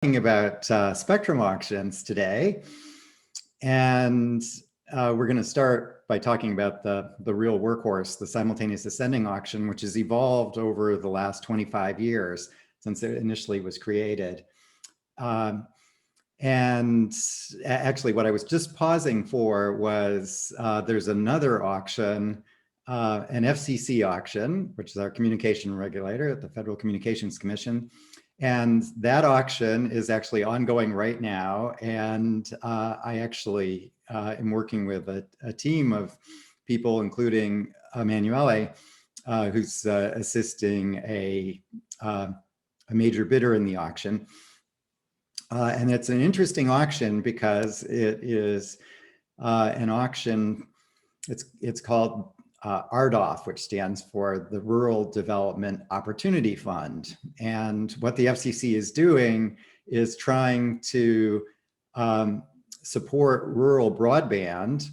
About spectrum auctions today, and we're going to start by talking about the real workhorse, the simultaneous ascending auction, which has evolved over the last 25 years since it initially was created. And actually, what I was just pausing for was there's another auction, an FCC auction, which is our communication regulator at the Federal Communications Commission. And that auction is actually ongoing right now. And I actually am working with a team of people, including Emanuele, who's assisting a major bidder in the auction. And it's an interesting auction because it is an auction, it's called RDOF, which stands for the Rural Development Opportunity Fund. And what the FCC is doing is trying to support rural broadband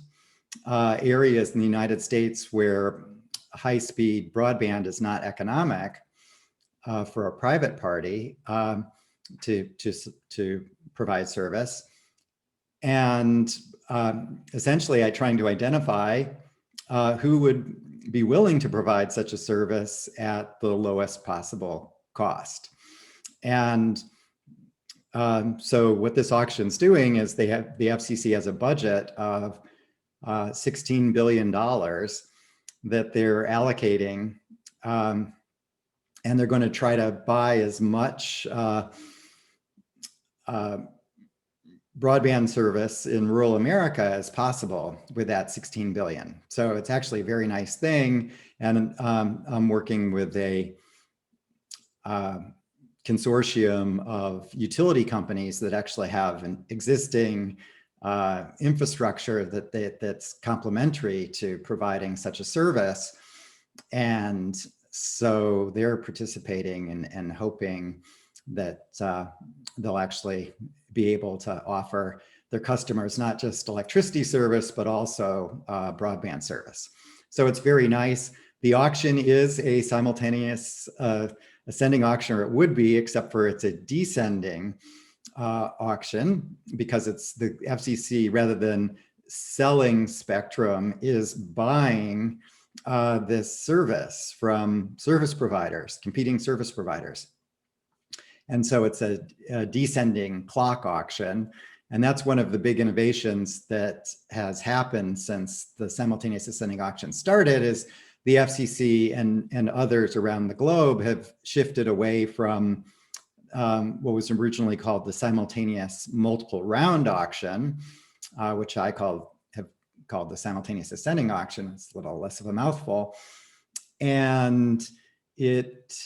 areas in the United States where high-speed broadband is not economic for a private party to provide service. And essentially, I'm trying to identify who would be willing to provide such a service at the lowest possible cost. And so what this auction's doing is the FCC has a budget of $16 billion that they're allocating, and they're going to try to buy as much broadband service in rural America as possible with that 16 billion. So it's actually a very nice thing. And I'm working with a consortium of utility companies that actually have an existing infrastructure that's complementary to providing such a service. And so they're participating and hoping that they'll actually be able to offer their customers not just electricity service, but also broadband service. So it's very nice. The auction is a simultaneous ascending auction, or it would be, except for it's a descending auction, because it's the FCC, rather than selling spectrum, is buying this service from service providers, competing service providers. And so it's a descending clock auction. And that's one of the big innovations that has happened since the simultaneous ascending auction started, is the FCC and others around the globe have shifted away from what was originally called the simultaneous multiple round auction, which I have called the simultaneous ascending auction. It's a little less of a mouthful. And it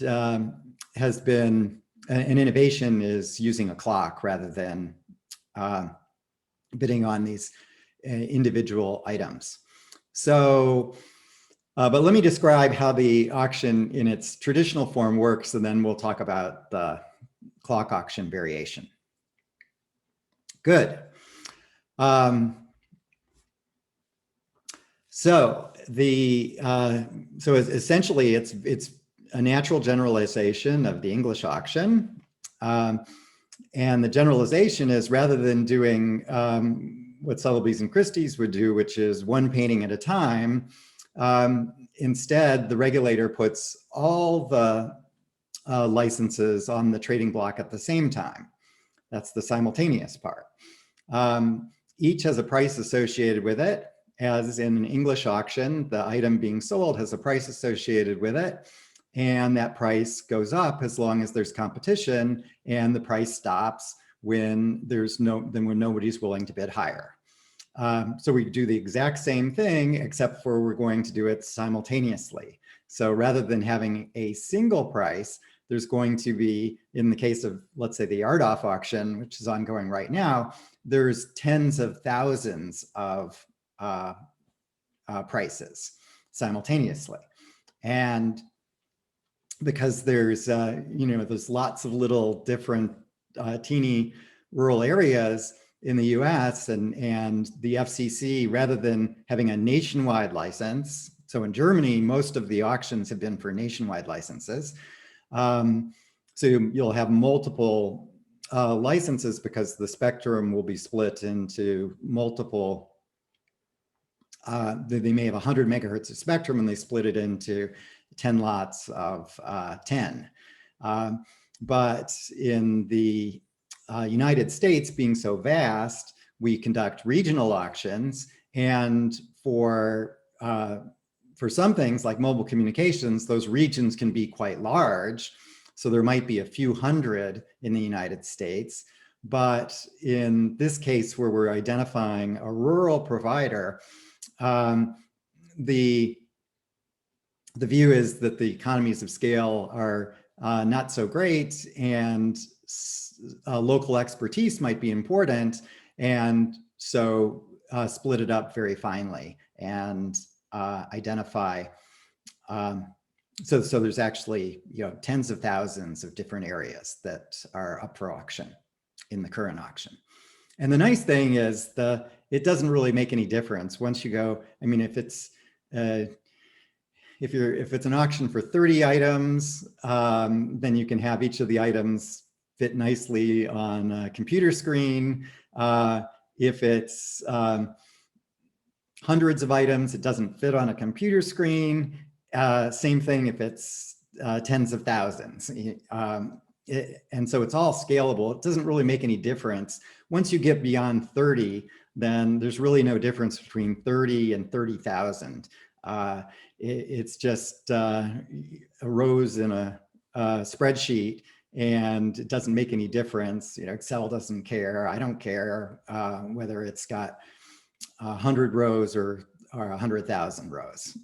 has been, an innovation is using a clock rather than bidding on these individual items. So, but let me describe how the auction in its traditional form works, and then we'll talk about the clock auction variation. Good. So essentially it's a natural generalization of the English auction. And the generalization is, rather than doing what Sotheby's and Christie's would do, which is one painting at a time, instead the regulator puts all the licenses on the trading block at the same time. That's the simultaneous part. Each has a price associated with it. As in an English auction, the item being sold has a price associated with it. And that price goes up as long as there's competition, and the price stops when when nobody's willing to bid higher. So we do the exact same thing, except for we're going to do it simultaneously. So rather than having a single price, there's going to be, in the case of, let's say, the RDOF auction, which is ongoing right now, there's tens of thousands of prices simultaneously. And because there's, there's lots of little different teeny rural areas in the US, and the FCC, rather than having a nationwide license, so in Germany, most of the auctions have been for nationwide licenses. So you'll have multiple licenses because the spectrum will be split into multiple, they may have 100 megahertz of spectrum and they split it into 10 lots of 10. But in the United States, being so vast, we conduct regional auctions, and for some things like mobile communications, those regions can be quite large. So there might be a few hundred in the United States. But in this case, where we're identifying a rural provider, the view is that the economies of scale are not so great, and local expertise might be important, and so split it up very finely and identify. So there's actually tens of thousands of different areas that are up for auction in the current auction. And the nice thing is it doesn't really make any difference once you go. I mean, if it's an auction for 30 items, then you can have each of the items fit nicely on a computer screen. If it's hundreds of items, it doesn't fit on a computer screen. Same thing if it's tens of thousands. And so it's all scalable. It doesn't really make any difference. Once you get beyond 30, then there's really no difference between 30 and 30,000. It's just rows in a spreadsheet, and it doesn't make any difference. Excel doesn't care. I don't care whether it's got 100 rows or 100,000 rows.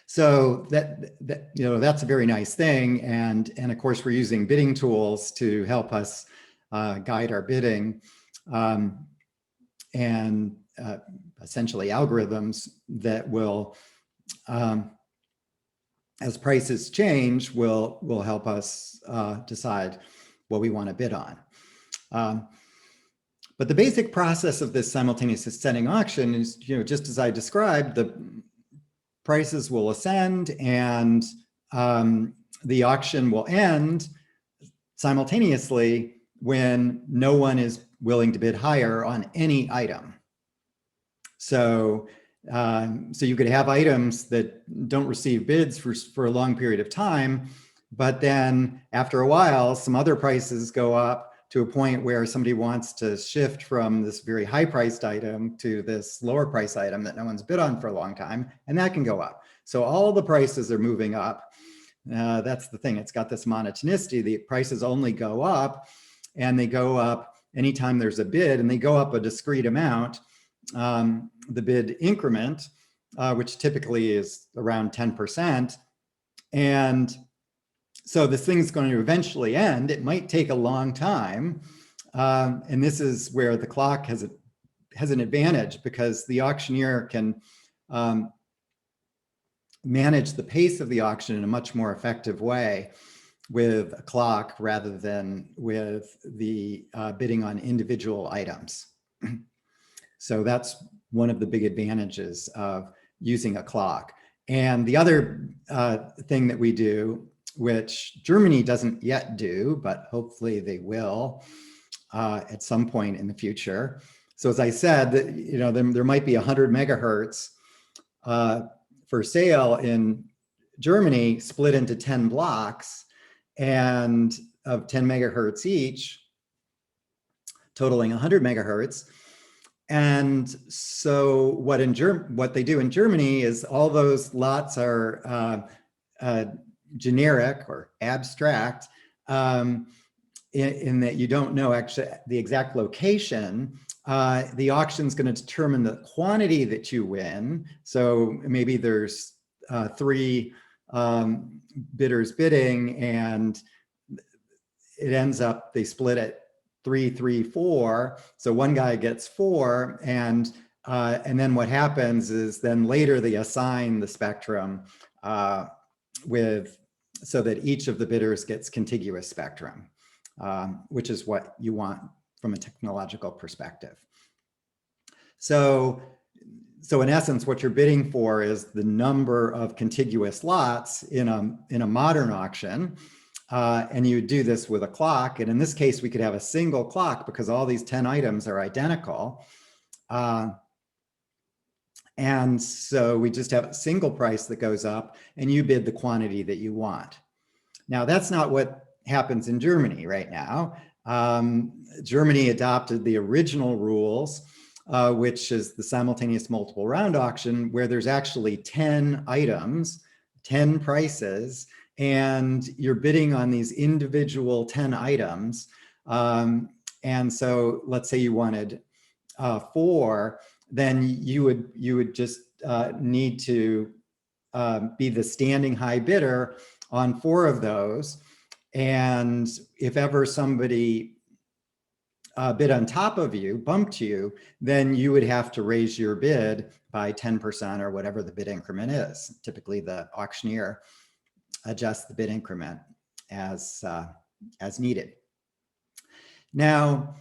So that's a very nice thing, and of course we're using bidding tools to help us guide our bidding, and essentially algorithms that will, as prices change, will help us decide what we want to bid on. But the basic process of this simultaneous ascending auction is, just as I described, the prices will ascend, and the auction will end simultaneously when no one is willing to bid higher on any item. So you could have items that don't receive bids for a long period of time, but then after a while, some other prices go up to a point where somebody wants to shift from this very high priced item to this lower price item that no one's bid on for a long time, and that can go up. So all the prices are moving up. That's the thing, it's got this monotonicity. The prices only go up, and they go up anytime there's a bid, and they go up a discrete amount, the bid increment, which typically is around 10%. And so this thing's going to eventually end. It might take a long time. And this is where the clock has an advantage, because the auctioneer can manage the pace of the auction in a much more effective way with a clock rather than with the bidding on individual items. So that's one of the big advantages of using a clock. And the other thing that we do, which Germany doesn't yet do, but hopefully they will at some point in the future. So as I said, there might be 100 megahertz for sale in Germany, split into 10 blocks, and of 10 megahertz each, totaling 100 megahertz. And so what they do in Germany is all those lots are generic or abstract, in that you don't know actually the exact location. The auction's going to determine the quantity that you win. So maybe there's 3 bidders bidding, and it ends up they split it 3, 3, 4. So one guy gets 4, and then what happens is then later they assign the spectrum so that each of the bidders gets contiguous spectrum, which is what you want from a technological perspective. So in essence, what you're bidding for is the number of contiguous lots in a modern auction. and you would do this with a clock. And in this case, we could have a single clock because all these 10 items are identical. And so we just have a single price that goes up and you bid the quantity that you want. Now, that's not what happens in Germany right now. Germany adopted the original rules, which is the simultaneous multiple round auction, where there's actually 10 items, 10 prices, and you're bidding on these individual 10 items. And so let's say you wanted 4, then you would just need to be the standing high bidder on 4 of those. And if ever somebody bid on top of you, bumped you, then you would have to raise your bid by 10% or whatever the bid increment is. Typically the auctioneer adjusts the bid increment as needed. Now,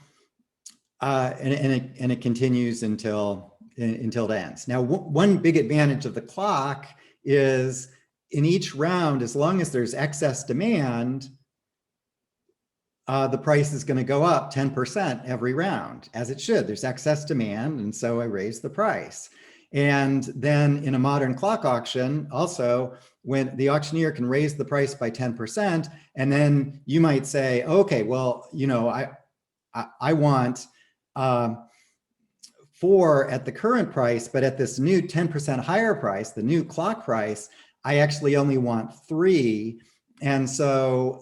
and it continues until it ends. Now, one big advantage of the clock is in each round, as long as there's excess demand, the price is going to go up 10% every round, as it should. There's excess demand, and so I raise the price. And then in a modern clock auction, also, when the auctioneer can raise the price by 10%, and then you might say, okay, well, you know, I want 4 at the current price, but at this new 10% higher price, the new clock price, I actually only want 3. And so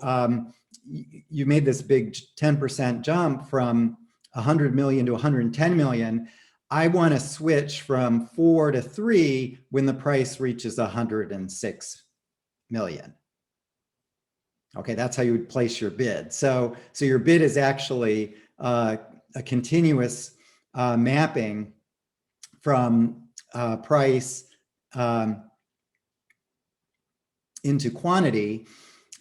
you made this big 10% jump from 100 million to 110 million. I want to switch from 4 to 3 when the price reaches 106 million. Okay, that's how you would place your bid. So your bid is actually a continuous mapping from price into quantity.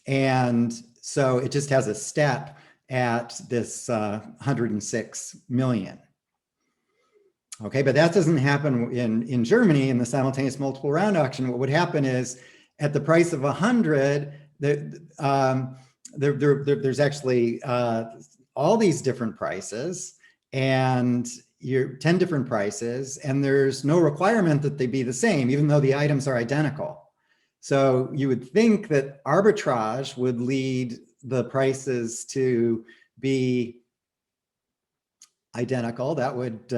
And so it just has a step at this 106 million. Okay, but that doesn't happen in Germany in the simultaneous multiple round auction. What would happen is at the price of 100, there's actually all these different prices, and you're 10 different prices, and there's no requirement that they be the same, even though the items are identical. So you would think that arbitrage would lead the prices to be identical. That would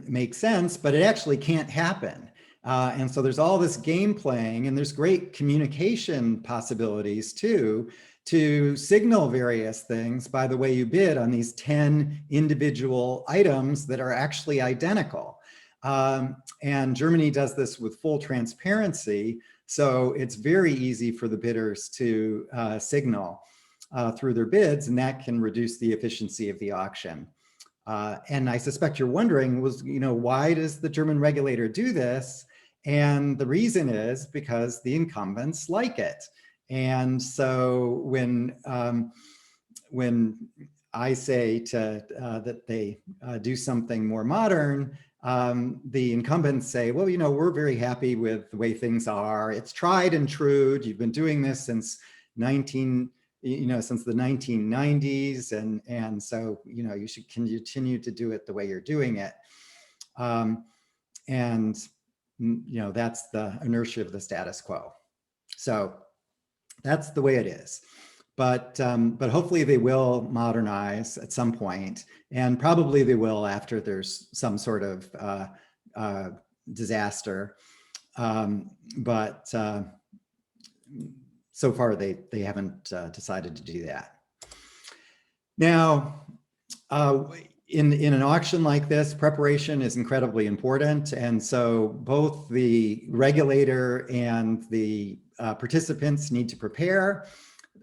make sense, but it actually can't happen. And so there's all this game playing, and there's great communication possibilities too, to signal various things by the way you bid on these 10 individual items that are actually identical. And Germany does this with full transparency. So it's very easy for the bidders to signal through their bids, and that can reduce the efficiency of the auction. And I suspect you're wondering, why does the German regulator do this? And the reason is because the incumbents like it. And so when I say that they do something more modern, the incumbents say, well, we're very happy with the way things are. It's tried and true. You've been doing this since since the 1990s, and so you should continue to do it the way you're doing it. And that's the inertia of the status quo. So that's the way it is. But hopefully they will modernize at some point, and probably they will after there's some sort of disaster. But so far they haven't decided to do that. Now, in an auction like this, preparation is incredibly important. And so both the regulator and the participants need to prepare.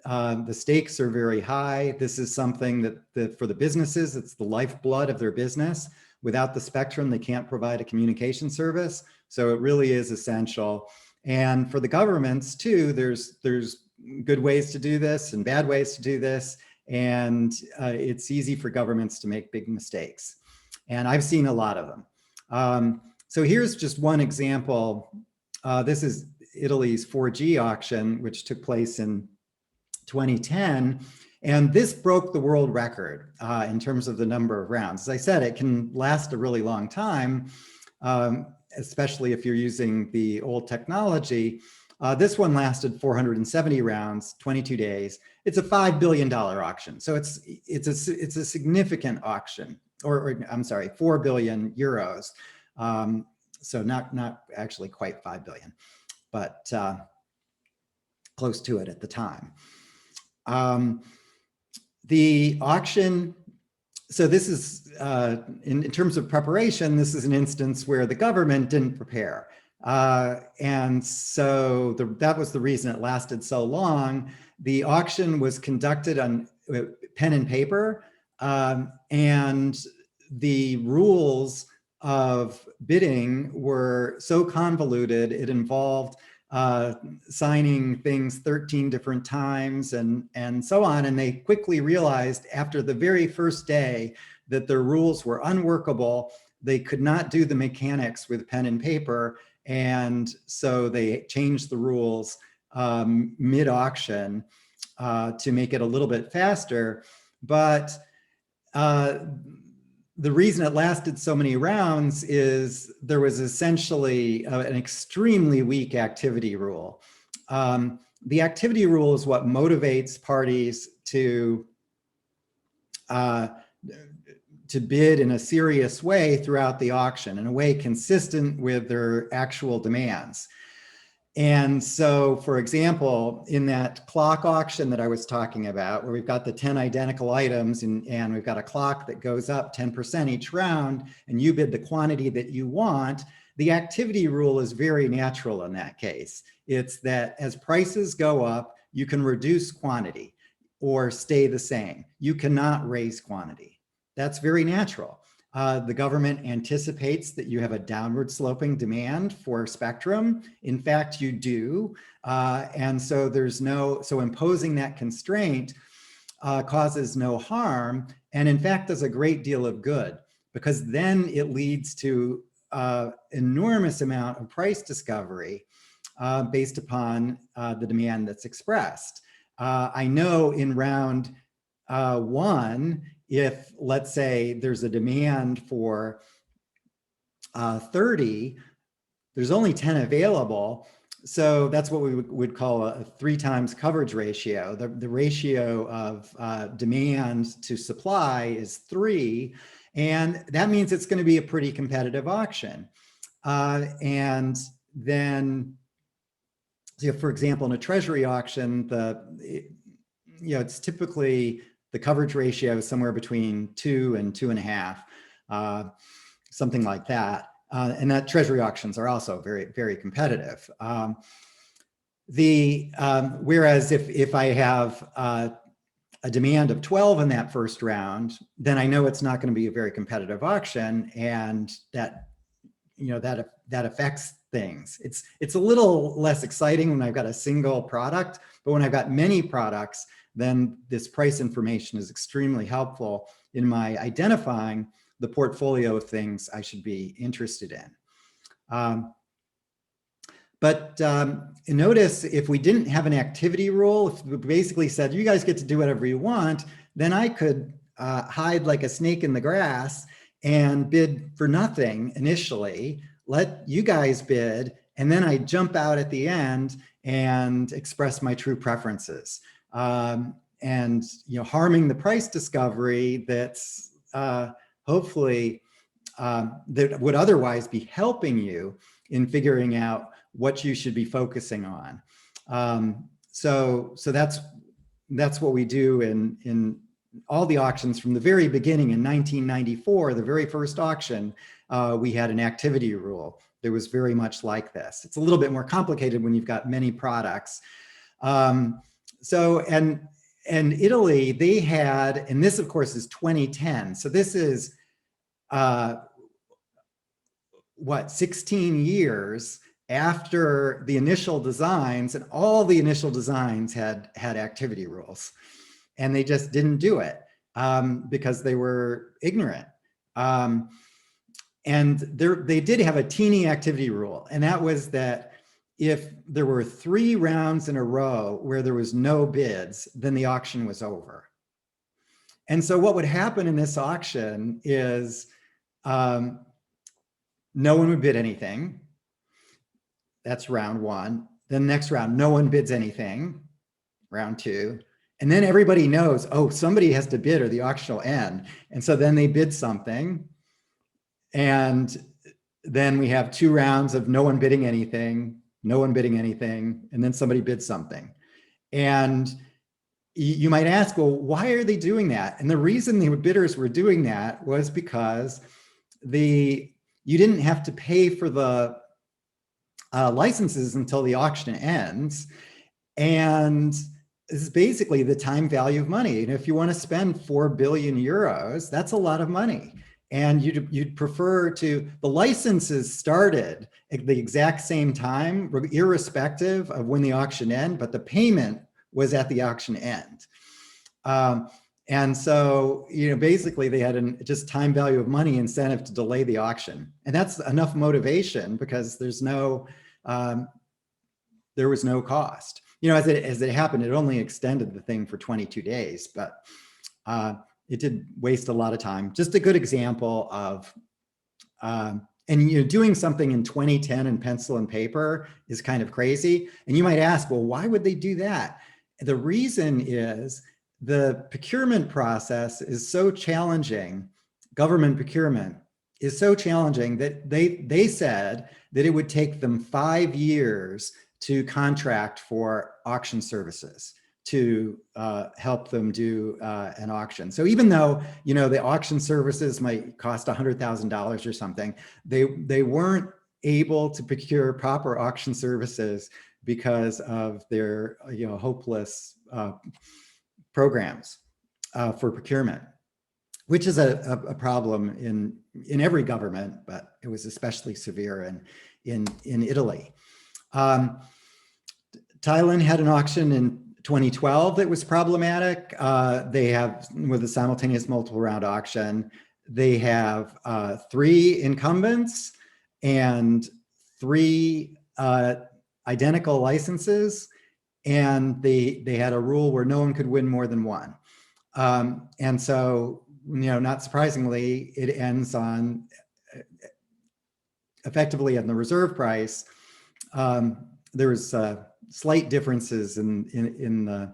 The stakes are very high. This is something that for the businesses, it's the lifeblood of their business. Without the spectrum, they can't provide a communication service. So it really is essential. And for the governments too, there's good ways to do this and bad ways to do this. And it's easy for governments to make big mistakes. And I've seen a lot of them. So here's just one example. This is Italy's 4G auction, which took place in 2010. And this broke the world record in terms of the number of rounds. As I said, it can last a really long time, especially if you're using the old technology. This one lasted 470 rounds, 22 days. It's a $5 billion auction. So it's a significant auction, or I'm sorry, 4 billion euros. So not actually quite 5 billion, but close to it at the time. The auction, so this is, in terms of preparation, this is an instance where the government didn't prepare. And so that was the reason it lasted so long. The auction was conducted on pen and paper, and the rules of bidding were so convoluted, it involved signing things 13 different times and so on. And they quickly realized after the very first day that their rules were unworkable. They could not do the mechanics with pen and paper. And so they changed the rules mid-auction to make it a little bit faster. But the reason it lasted so many rounds is there was essentially an extremely weak activity rule. The activity rule is what motivates parties to bid in a serious way throughout the auction, in a way consistent with their actual demands. And so, for example, in that clock auction that I was talking about, where we've got the 10 identical items and we've got a clock that goes up 10% each round, and you bid the quantity that you want, the activity rule is very natural in that case. It's that as prices go up, you can reduce quantity or stay the same. You cannot raise quantity. That's very natural. The government anticipates that you have a downward sloping demand for spectrum. In fact, you do. And so so imposing that constraint causes no harm, and in fact does a great deal of good, because then it leads to enormous amount of price discovery based upon the demand that's expressed. I know in round one, if let's say there's a demand for 30, there's only 10 available. So that's what we would call a 3 times coverage ratio. The ratio of demand to supply is 3. And that means it's going to be a pretty competitive auction. And then, for example, in a treasury auction, it's typically the coverage ratio is somewhere between 2 and 2.5, something like that. And that treasury auctions are also very, very competitive. Whereas if I have a demand of 12 in that first round, then I know it's not going to be a very competitive auction, and that affects things. It's a little less exciting when I've got a single product, but when I've got many products, then this price information is extremely helpful in my identifying the portfolio of things I should be interested in. But notice if we didn't have an activity rule, if we basically said, you guys get to do whatever you want, then I could hide like a snake in the grass and bid for nothing initially, let you guys bid, and then I jump out at the end and express my true preferences. And harming the price discovery that's hopefully that would otherwise be helping you in figuring out what you should be focusing on. So that's what we do in all the auctions from the very beginning. In 1994, the very first auction, we had an activity rule that was very much like this. It's a little bit more complicated when you've got many products. And Italy, they had, and this of course is 2010. So this is 16 years after the initial designs, and all the initial designs had activity rules, and they just didn't do it because they were ignorant. And they did have a teeny activity rule, and that was that if there were 3 rounds in a row where there was no bids, then the auction was over. And so what would happen in this auction is no one would bid anything. That's round 1. Then next round, no one bids anything, round 2. And then everybody knows, oh, somebody has to bid or the auction will end. And so then they bid something. And then we have 2 rounds of no one bidding anything, no one bidding anything, and then somebody bids something. And you might ask, well, why are they doing that? And the reason the bidders were doing that was because you didn't have to pay for the licenses until the auction ends. And this is basically the time value of money. And if you want to spend 4 billion euros, that's a lot of money. And you'd prefer the licenses started at the exact same time, irrespective of when the auction ended, but the payment was at the auction end. And so, basically they had just time value of money incentive to delay the auction. And that's enough motivation because there was no cost. As it happened, it only extended the thing for 22 days, but it did waste a lot of time. Just a good example of, doing something in 2010 in pencil and paper is kind of crazy. And you might ask, well, why would they do that? The reason is the procurement process is so challenging. Government procurement is so challenging that they said that it would take them 5 years to contract for auction services to help them do an auction. So even though the auction services might cost $100,000 or something, they weren't able to procure proper auction services because of their hopeless programs for procurement, which is a problem in every government, but it was especially severe in Italy. Thailand had an auction in 2012 that was problematic. They have, with a simultaneous multiple round auction, they have 3 incumbents and 3 identical licenses, and they had a rule where no one could win more than 1. And so, not surprisingly, it ends on effectively on the reserve price. There was slight differences in the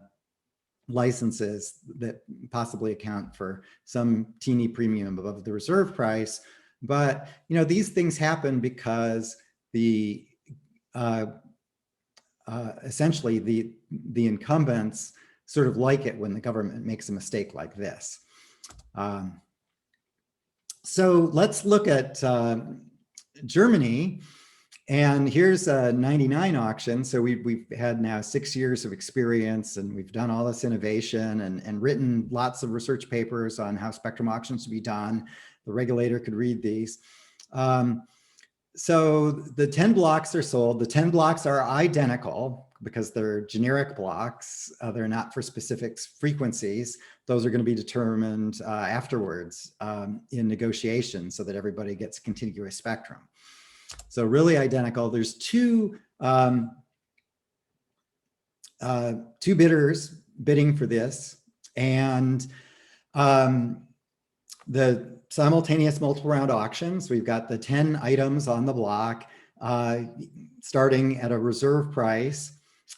licenses that possibly account for some teeny premium above the reserve price. But these things happen because essentially the incumbents sort of like it when the government makes a mistake like this. So let's look at Germany. And here's a 99 auction. So we've had now 6 years of experience, and we've done all this innovation and written lots of research papers on how spectrum auctions should be done. The regulator could read these. So the 10 blocks are sold. The 10 blocks are identical because they're generic blocks. They're not for specific frequencies. Those are going to be determined afterwards in negotiations so that everybody gets contiguous spectrum. So really identical. There's two bidders bidding for this, and the simultaneous multiple round auctions. We've got the 10 items on the block, starting at a reserve price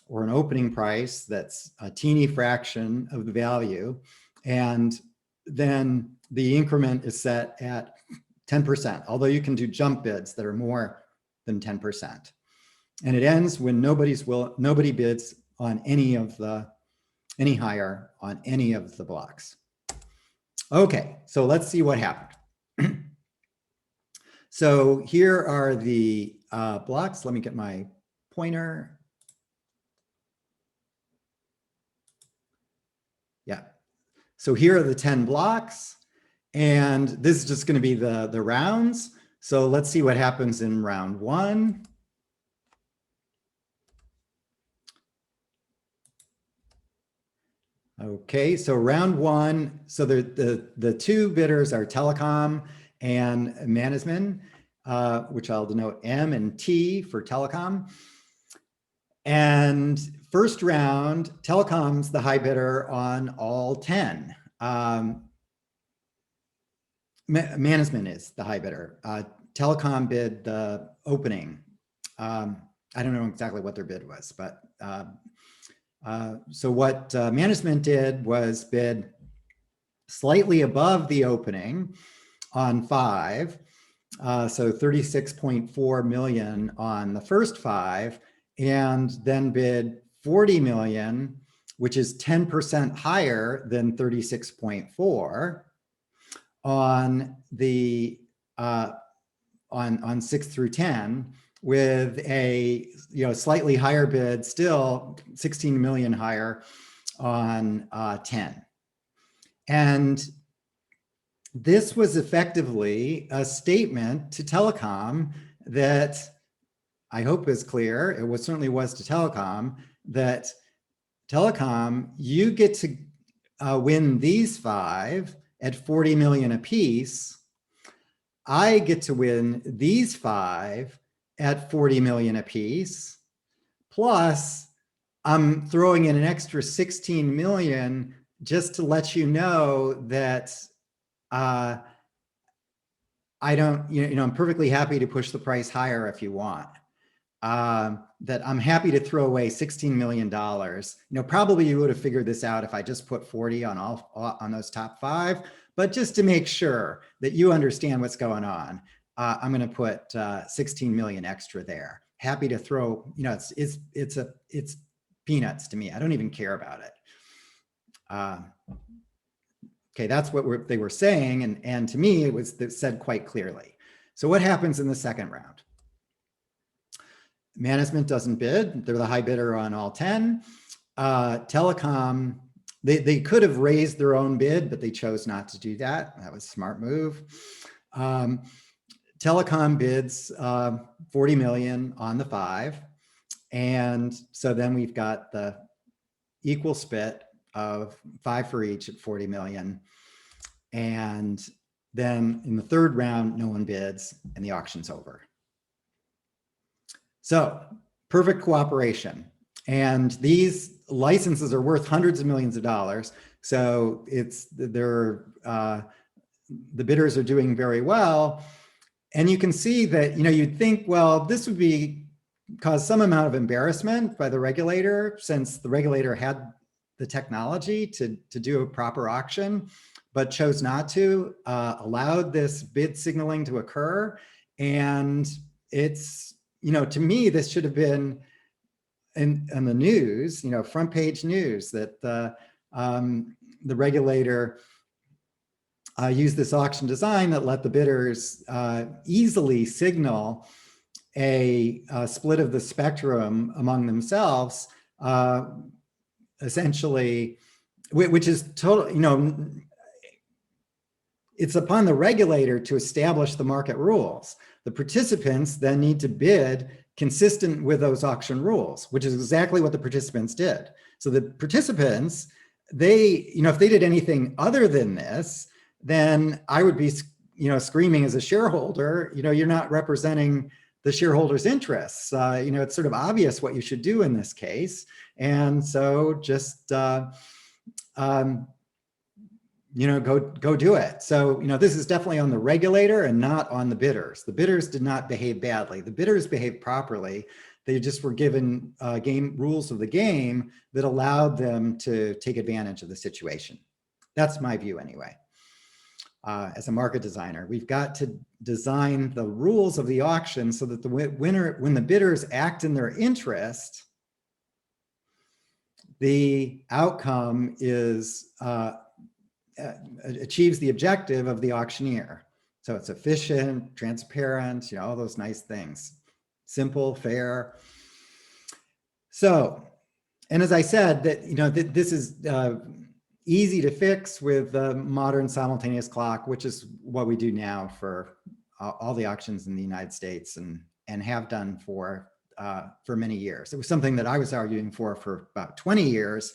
or an opening price that's a teeny fraction of the value, and then the increment is set at 10%, although you can do jump bids that are more than 10%. And it ends when nobody bids on any higher on any of the blocks. Okay, so let's see what happened. So here are the blocks. Let me get my pointer. Yeah, so here are the 10 blocks. And this is just going to be the rounds. So let's see what happens in round 1. Okay, so round 1. So the 2 bidders are telecom and management, which I'll denote M and T for telecom. And first round, telecom's the high bidder on all 10. Management is the high bidder. Telecom bid the opening. I don't know exactly what their bid was, but so what management did was bid slightly above the opening on 5. So 36.4 million on the first 5, and then bid 40 million, which is 10% higher than 36.4 on the on 6 through 10, with a slightly higher bid, still 16 million higher on 10. And this was effectively a statement to telecom that I hope is clear. It certainly was to telecom, that telecom, you get to win these 5 at 40 million apiece. I get to win these 5 at 40 million apiece. Plus, I'm throwing in an extra 16 million just to let you know that I don't, I'm perfectly happy to push the price higher if you want. That I'm happy to throw away $16 million. Probably you would have figured this out if I just put 40 on those top 5, but just to make sure that you understand what's going on, I'm going to put 16 million extra there. Happy to throw, it's peanuts to me. I don't even care about it. Okay, that's what they were saying, and to me, it was said quite clearly. So what happens in the second round? Management doesn't bid. They're the high bidder on all 10. Telecom, they could have raised their own bid, but they chose not to do that. That was a smart move. Telecom bids 40 million on the 5. And so then we've got the equal split of 5 for each at 40 million. And then in the third round, no one bids and the auction's over. So perfect cooperation. And these licenses are worth hundreds of millions of dollars. So the bidders are doing very well. And you can see that, you'd think, well, this would cause some amount of embarrassment by the regulator, since the regulator had the technology to do a proper auction, but chose not to, allowed this bid signaling to occur. And it's, to me, this should have been in the news, front page news, that the regulator used this auction design that let the bidders easily signal a split of the spectrum among themselves, essentially, which is total, it's upon the regulator to establish the market rules. The participants then need to bid consistent with those auction rules, which is exactly what the participants did. So the participants, if they did anything other than this, then I would be, screaming as a shareholder, you're not representing the shareholders' interests. It's sort of obvious what you should do in this case. And so just, go do it. So, this is definitely on the regulator and not on the bidders. The bidders did not behave badly. The bidders behaved properly. They just were given rules of the game that allowed them to take advantage of the situation. That's my view anyway. As a market designer, we've got to design the rules of the auction so that the winner, when the bidders act in their interest, the outcome is achieves the objective of the auctioneer. So it's efficient, transparent, all those nice things, simple, fair. So, and as I said, that this is easy to fix with the modern simultaneous clock, which is what we do now for all the auctions in the United States, and have done for many years. It was something that I was arguing for about 20 years,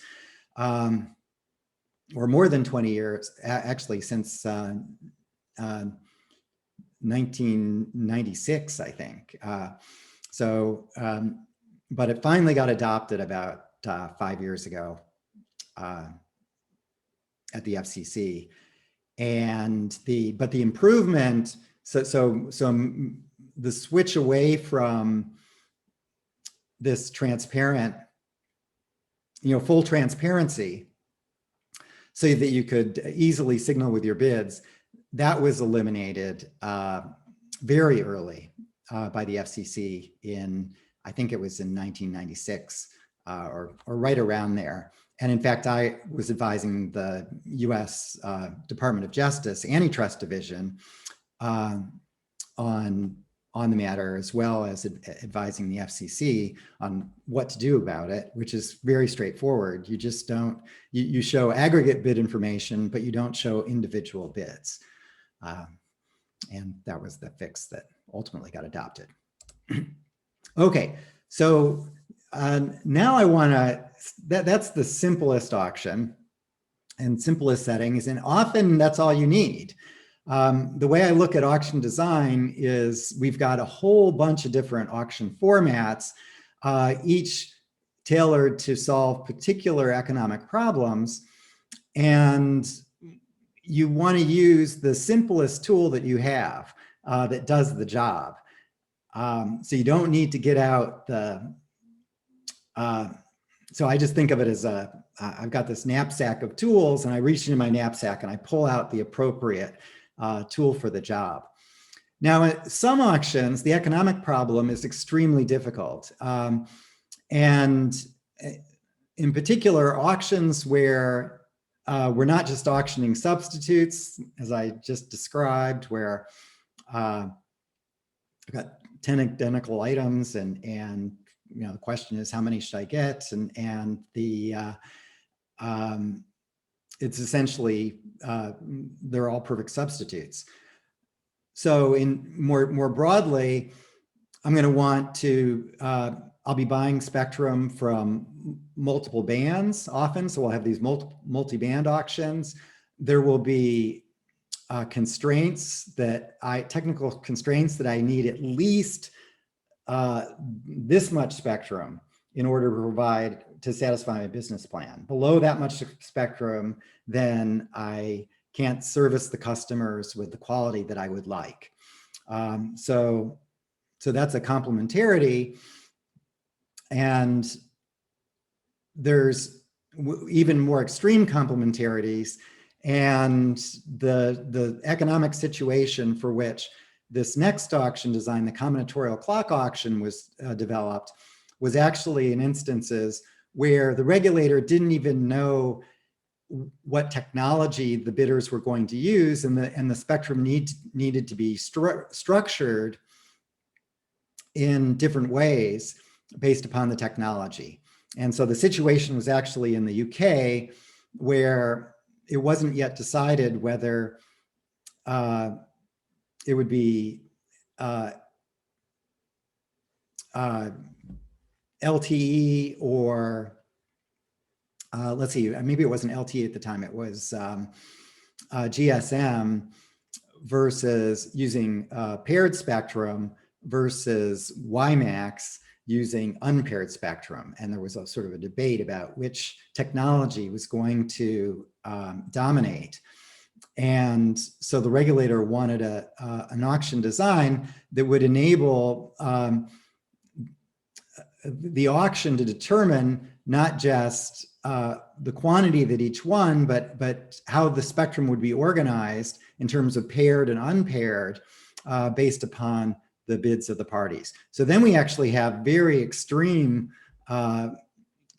or more than 20 years, actually, since 1996, I think. but it finally got adopted about 5 years ago at the FCC. And but the improvement, so the switch away from this transparent, full transparency, so that you could easily signal with your bids, that was eliminated very early by the FCC in, I think it was in 1996 or right around there. And in fact, I was advising the US Department of Justice Antitrust Division on the matter, as well as advising the FCC on what to do about it, which is very straightforward. You just don't, you show aggregate bid information, but you don't show individual bids. And that was the fix that ultimately got adopted. Okay, so now I want to, that's the simplest auction and simplest settings, and often that's all you need. The way I look at auction design is we've got a whole bunch of different auction formats, each tailored to solve particular economic problems. And you want to use the simplest tool that you have that does the job. So you don't need to get out the, so I just think of it as I've got this knapsack of tools, and I reach into my knapsack and I pull out the appropriate tool for the job. Now, at some auctions, the economic problem is extremely difficult. And in particular, auctions where we're not just auctioning substitutes, as I just described, where I've got 10 identical items, and the question is, how many should I get? And it's essentially, they're all perfect substitutes. So in more broadly, I'm going to want to, I'll be buying spectrum from multiple bands often. So we'll have these multi-band auctions. There will be technical constraints that I need at least this much spectrum in order to satisfy my business plan. Below that much spectrum, then I can't service the customers with the quality that I would like. So that's a complementarity. And there's even more extreme complementarities, and the economic situation for which this next auction design, the combinatorial clock auction, was developed, was actually in instances where the regulator didn't even know what technology the bidders were going to use, and the spectrum needed to be structured in different ways based upon the technology. And so the situation was actually in the UK, where it wasn't yet decided whether it would be LTE or let's see, maybe it wasn't LTE at the time, it was GSM versus using paired spectrum versus WiMAX using unpaired spectrum. And there was a sort of a debate about which technology was going to dominate. And so the regulator wanted an auction design that would enable the auction to determine not just the quantity that each won, but how the spectrum would be organized in terms of paired and unpaired based upon the bids of the parties. So then we actually have very extreme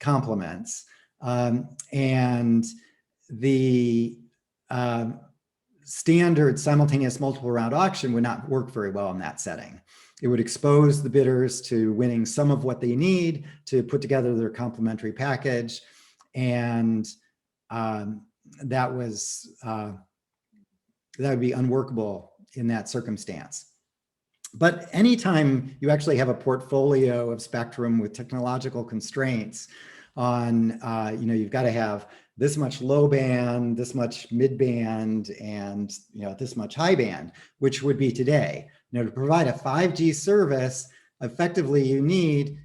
complements, and the standard simultaneous multiple round auction would not work very well in that setting. It would expose the bidders to winning some of what they need to put together their complementary package, and that would be unworkable in that circumstance. But anytime you actually have a portfolio of spectrum with technological constraints on, you've got to have this much low band, this much mid band, and this much high band, which would be today. To provide a 5G service, effectively you need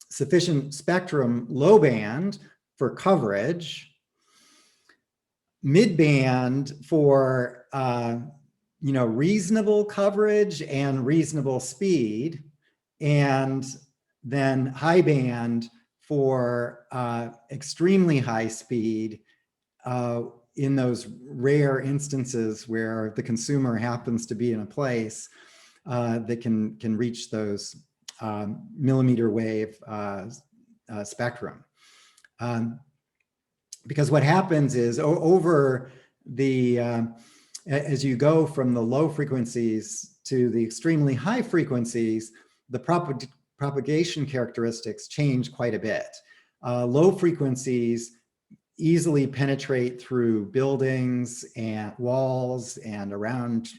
sufficient spectrum low band for coverage, mid-band for reasonable coverage and reasonable speed, and then high band for extremely high speed in those rare instances where the consumer happens to be in a place that can reach those millimeter wave spectrum. Because what happens is over the, as you go from the low frequencies to the extremely high frequencies, the propagation characteristics change quite a bit. Low frequencies easily penetrate through buildings and walls and around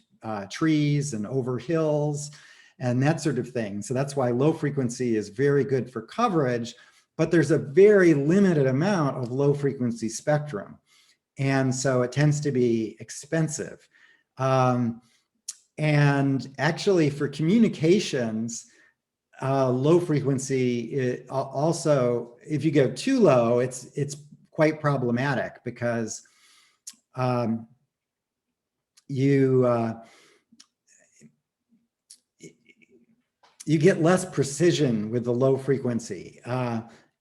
trees and over hills and that sort of thing. So that's why low frequency is very good for coverage, but there's a very limited amount of low frequency spectrum. And so it tends to be expensive. And actually for communications, low frequency also, if you go too low, it's quite problematic because you get less precision with the low frequency.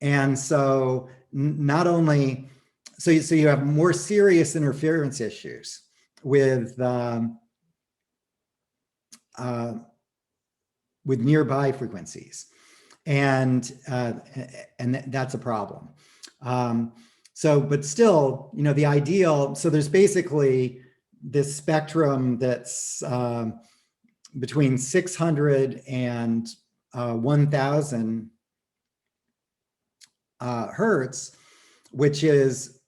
And so not only, so you have more serious interference issues with nearby frequencies. And that's a problem. But still, the ideal, so there's basically this spectrum that's between 600 and 1000 hertz, which is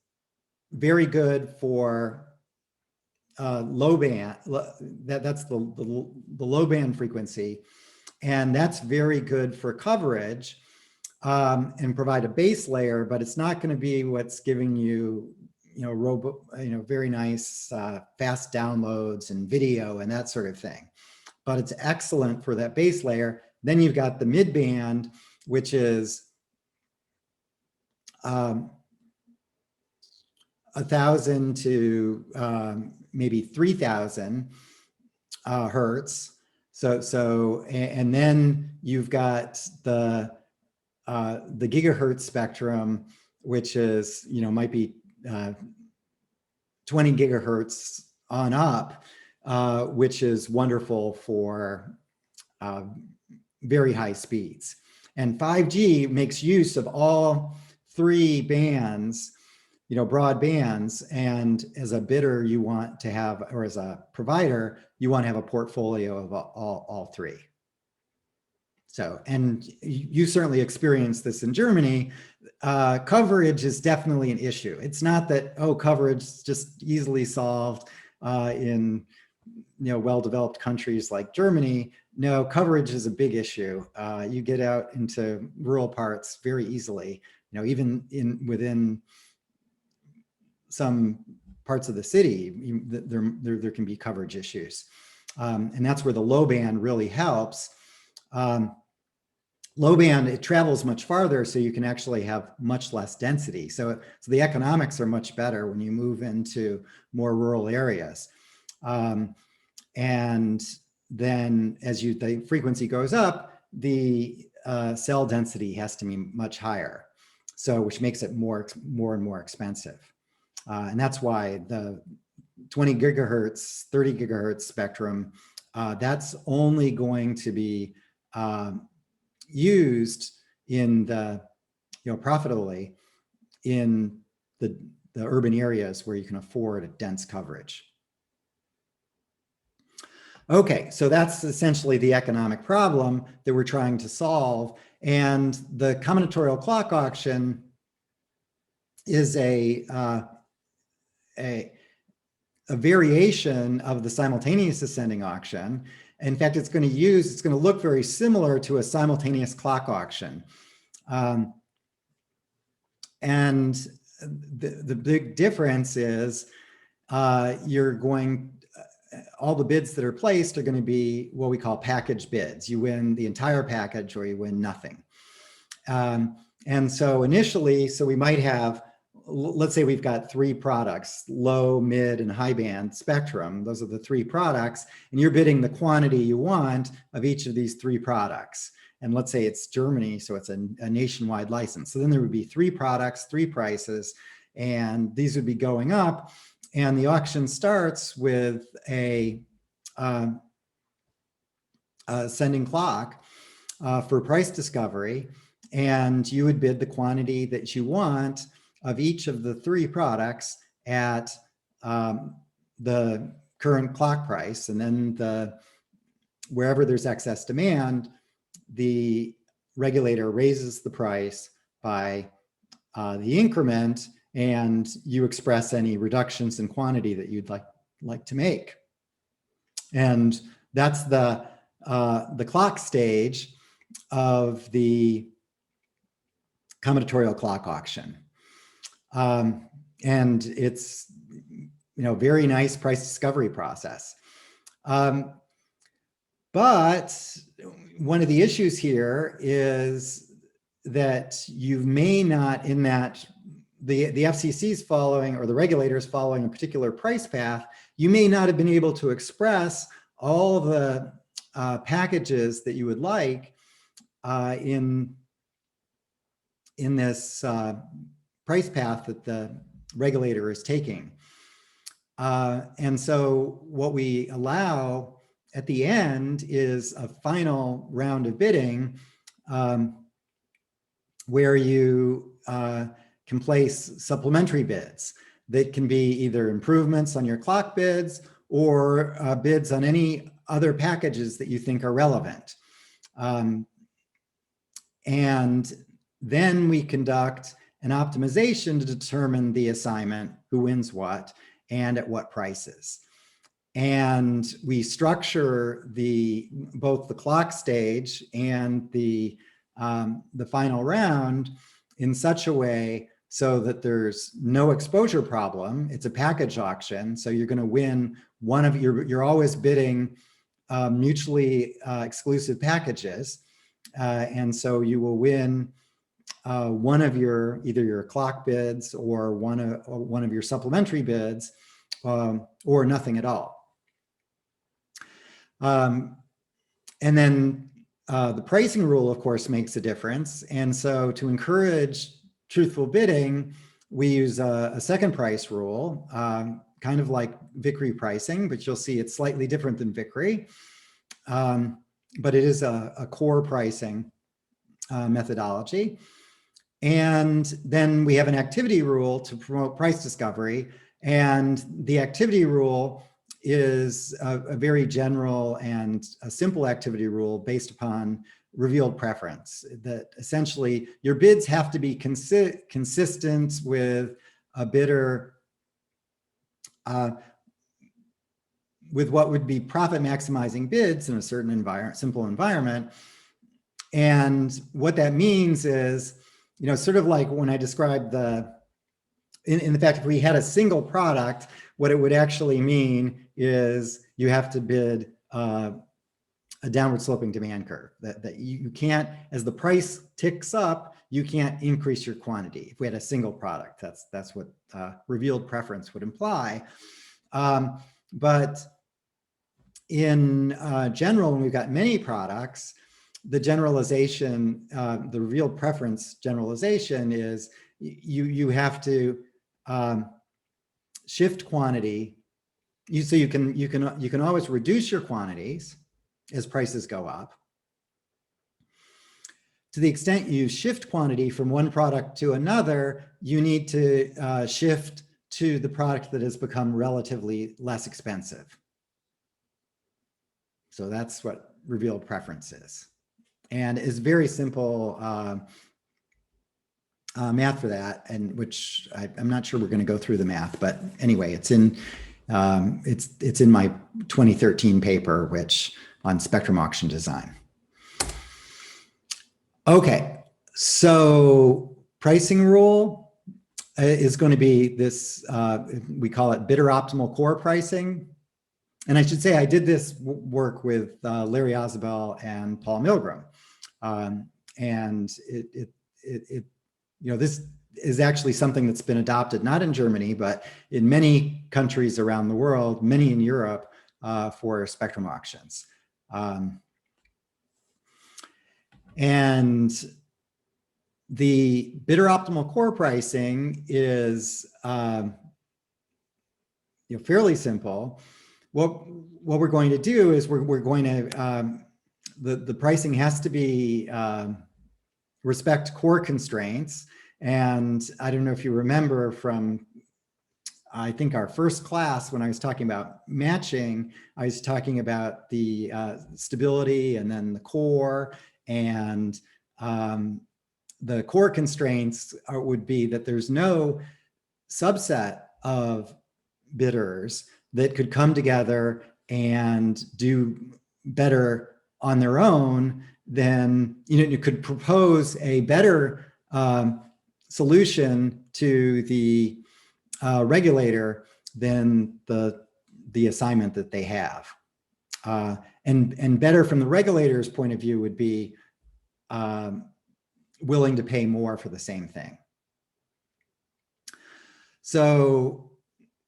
very good for low band. That's the low band frequency. And that's very good for coverage and provide a base layer, but it's not going to be what's giving you, very nice fast downloads and video and that sort of thing. But it's excellent for that base layer. Then you've got the mid band, which is 1,000 to maybe 3,000 hertz. And then you've got the gigahertz spectrum, which is, might be 20 gigahertz on up, which is wonderful for very high speeds. And 5G makes use of all three bands, broad bands. And as a bidder, you want to have, or as a provider, you want to have a portfolio of all three. So, and you certainly experienced this in Germany. Coverage is definitely an issue. It's not that, coverage is just easily solved in well-developed countries like Germany. No, coverage is a big issue. You get out into rural parts very easily. Even within some parts of the city, there can be coverage issues. And that's where the low band really helps. Low band, it travels much farther, so you can actually have much less density. So the economics are much better when you move into more rural areas. And then as the frequency goes up, the cell density has to be much higher. So which makes it more and more expensive. And that's why the 20 gigahertz, 30 gigahertz spectrum, that's only going to be used in the, profitably in the urban areas where you can afford a dense coverage. Okay, so that's essentially the economic problem that we're trying to solve. And the combinatorial clock auction is a variation of the simultaneous ascending auction. In fact, it's going to look very similar to a simultaneous clock auction. And the big difference is all the bids that are placed are going to be what we call package bids. You win the entire package or you win nothing. And so initially, so we might have, let's say we've got 3 products, low, mid, and high band spectrum. Those are the 3 products, and you're bidding the quantity you want of each of these 3 products. And let's say it's Germany, so it's a nationwide license. So then there would be 3 products, 3 prices, and these would be going up. And the auction starts with a ascending clock for price discovery, and you would bid the quantity that you want of each of the 3 products at the current clock price. And then wherever there's excess demand, the regulator raises the price by the increment, and you express any reductions in quantity that you'd like to make. And that's the clock stage of the combinatorial clock auction. And it's, very nice price discovery process. But one of the issues here is that you may not, in that the FCC's following, or the regulators following a particular price path, you may not have been able to express all the packages that you would like in this price path that the regulator is taking. And so what we allow at the end is a final round of bidding where you can place supplementary bids that can be either improvements on your clock bids or bids on any other packages that you think are relevant. And then we conduct an optimization to determine the assignment, who wins what, and at what prices. And we structure both the clock stage and the final round in such a way so that there's no exposure problem. It's a package auction, so you're going to win one of you're always bidding mutually exclusive packages, and so you will win one of either your clock bids or one of your supplementary bids, or nothing at all. And then the pricing rule, of course, makes a difference. And so to encourage truthful bidding, we use a second price rule, kind of like Vickrey pricing, but you'll see it's slightly different than Vickrey. But it is a core pricing methodology. And then we have an activity rule to promote price discovery. And the activity rule is a very general and a simple activity rule based upon revealed preference, that essentially your bids have to be consistent with a bidder, with what would be profit maximizing bids in a certain simple environment. And what that means is, sort of like when I described in fact, if we had a single product, what it would actually mean is you have to bid a downward sloping demand curve, that you can't, as the price ticks up, you can't increase your quantity. If we had a single product, that's what revealed preference would imply. But in general, when we've got many products, the generalization, the revealed preference generalization is you have to shift quantity. So you can always reduce your quantities as prices go up. To the extent you shift quantity from one product to another, you need to shift to the product that has become relatively less expensive. So that's what revealed preference is. And it's very simple math for that, and which I'm not sure we're going to go through the math, but anyway, it's in my 2013 paper, which on spectrum auction design. Okay, so pricing rule is going to be this, we call it bidder optimal core pricing. And I should say I did this work with Larry Osabel and Paul Milgram. And this is actually something that's been adopted, not in Germany, but in many countries around the world, many in Europe, for spectrum auctions. And the bidder optimal core pricing is fairly simple. What we're going to do is we're going to, the pricing has to be respect core constraints. And I don't know if you remember from, I think, our first class, when I was talking about matching, I was talking about the stability and then the core. And the core constraints would be that there's no subset of bidders that could come together and do better on their own than, you could propose a better solution to the regulator than the assignment that they have. And better from the regulator's point of view would be willing to pay more for the same thing. So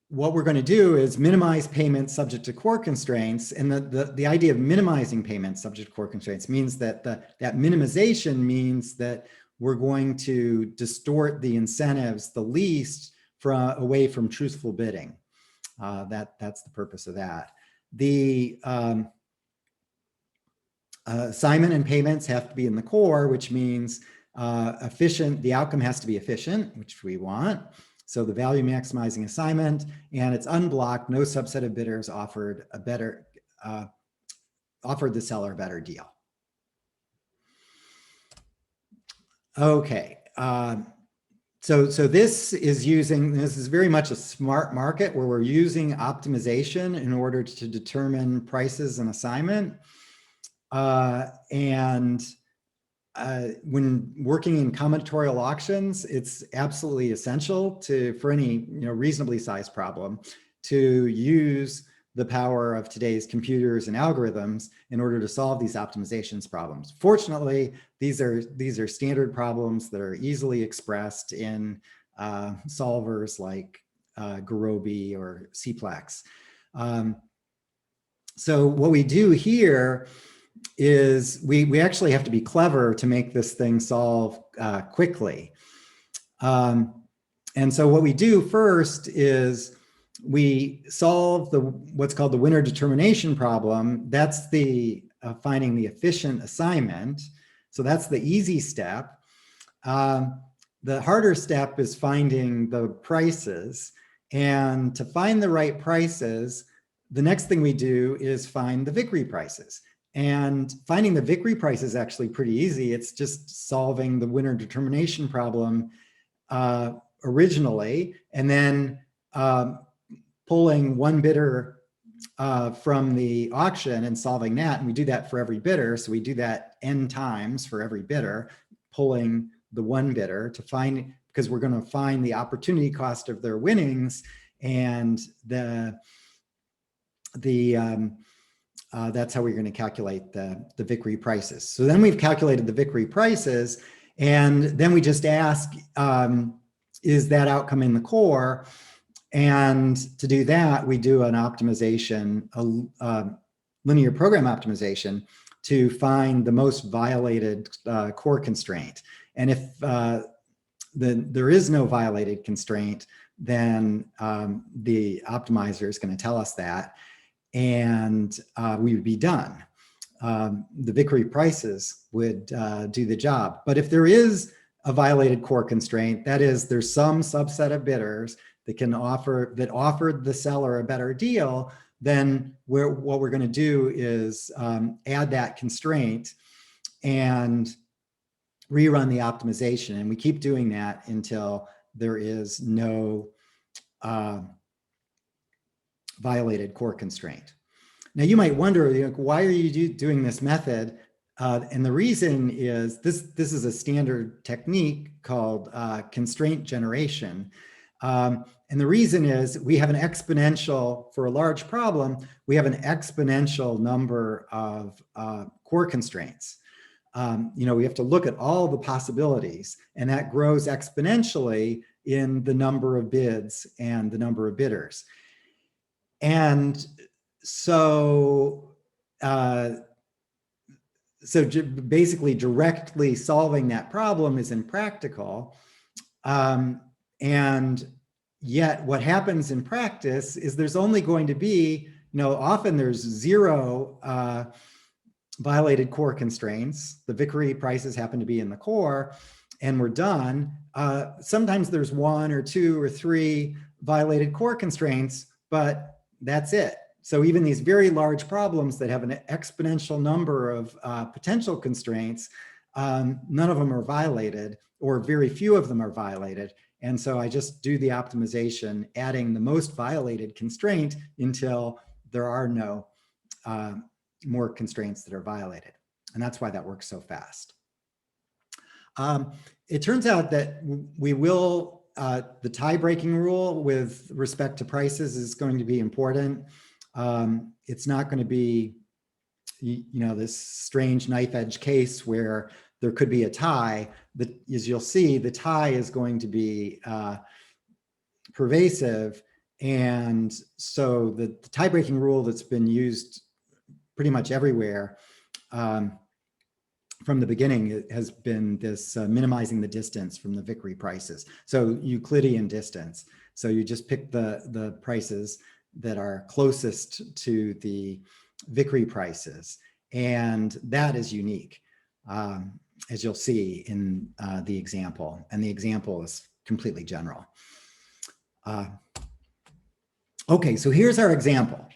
what we're going to do is minimize payments subject to core constraints. And the idea of minimizing payments subject to core constraints means that that minimization means that we're going to distort the incentives the least away from truthful bidding. That's the purpose of that. The assignment and payments have to be in the core, which means efficient. The outcome has to be efficient, which we want. So the value maximizing assignment, and it's unblocked. No subset of bidders offered the seller a better deal. Okay. So this is very much a smart market where we're using optimization in order to determine prices and assignment. When working in combinatorial auctions, it's absolutely essential for any reasonably sized problem to use the power of today's computers and algorithms in order to solve these optimizations problems. Fortunately, these are standard problems that are easily expressed in solvers like Gurobi or Cplex. So what we do here is we actually have to be clever to make this thing solve quickly. And so what we do first is we solve what's called the winner determination problem. That's the finding the efficient assignment. So that's the easy step. The harder step is finding the prices. And to find the right prices, the next thing we do is find the victory prices. And finding the victory price is actually pretty easy. It's just solving the winner determination problem originally, and then pulling one bidder from the auction and solving that. And we do that for every bidder. So we do that n times for every bidder, pulling the one bidder to find, because we're going to find the opportunity cost of their winnings and that's how we're going to calculate the victory prices. So then we've calculated the victory prices, and then we just ask, is that outcome in the core? And to do that, we do an optimization, a linear program optimization to find the most violated core constraint. And if there is no violated constraint, then the optimizer is going to tell us that, and we would be done. The victory prices would do the job. But if there is a violated core constraint, that is, there's some subset of bidders that offered the seller a better deal, then what we're going to do is add that constraint and rerun the optimization. And we keep doing that until there is no violated core constraint. Now you might wonder, why are you doing this method? And the reason is this is a standard technique called constraint generation. And the reason is we have an exponential, for a large problem, we have an exponential number of core constraints. We have to look at all the possibilities, and that grows exponentially in the number of bids and the number of bidders. And so, basically directly solving that problem is impractical. And yet what happens in practice is there's only going to be, often there's 0 violated core constraints. The Vickrey prices happen to be in the core, and we're done. Sometimes there's 1 or 2 or 3 violated core constraints, but that's it. So even these very large problems that have an exponential number of potential constraints, none of them are violated, or very few of them are violated. And so I just do the optimization, adding the most violated constraint until there are no more constraints that are violated. And that's why that works so fast. It turns out that we will, the tie-breaking rule with respect to prices is going to be important. It's not going to be, this strange knife edge case where there could be a tie. As you'll see, the tie is going to be pervasive. And so the tie-breaking rule that's been used pretty much everywhere from the beginning has been this minimizing the distance from the Vickrey prices. So Euclidean distance. So you just pick the prices that are closest to the Vickrey prices. And that is unique, as you'll see in the example. And the example is completely general. Okay, so here's our example.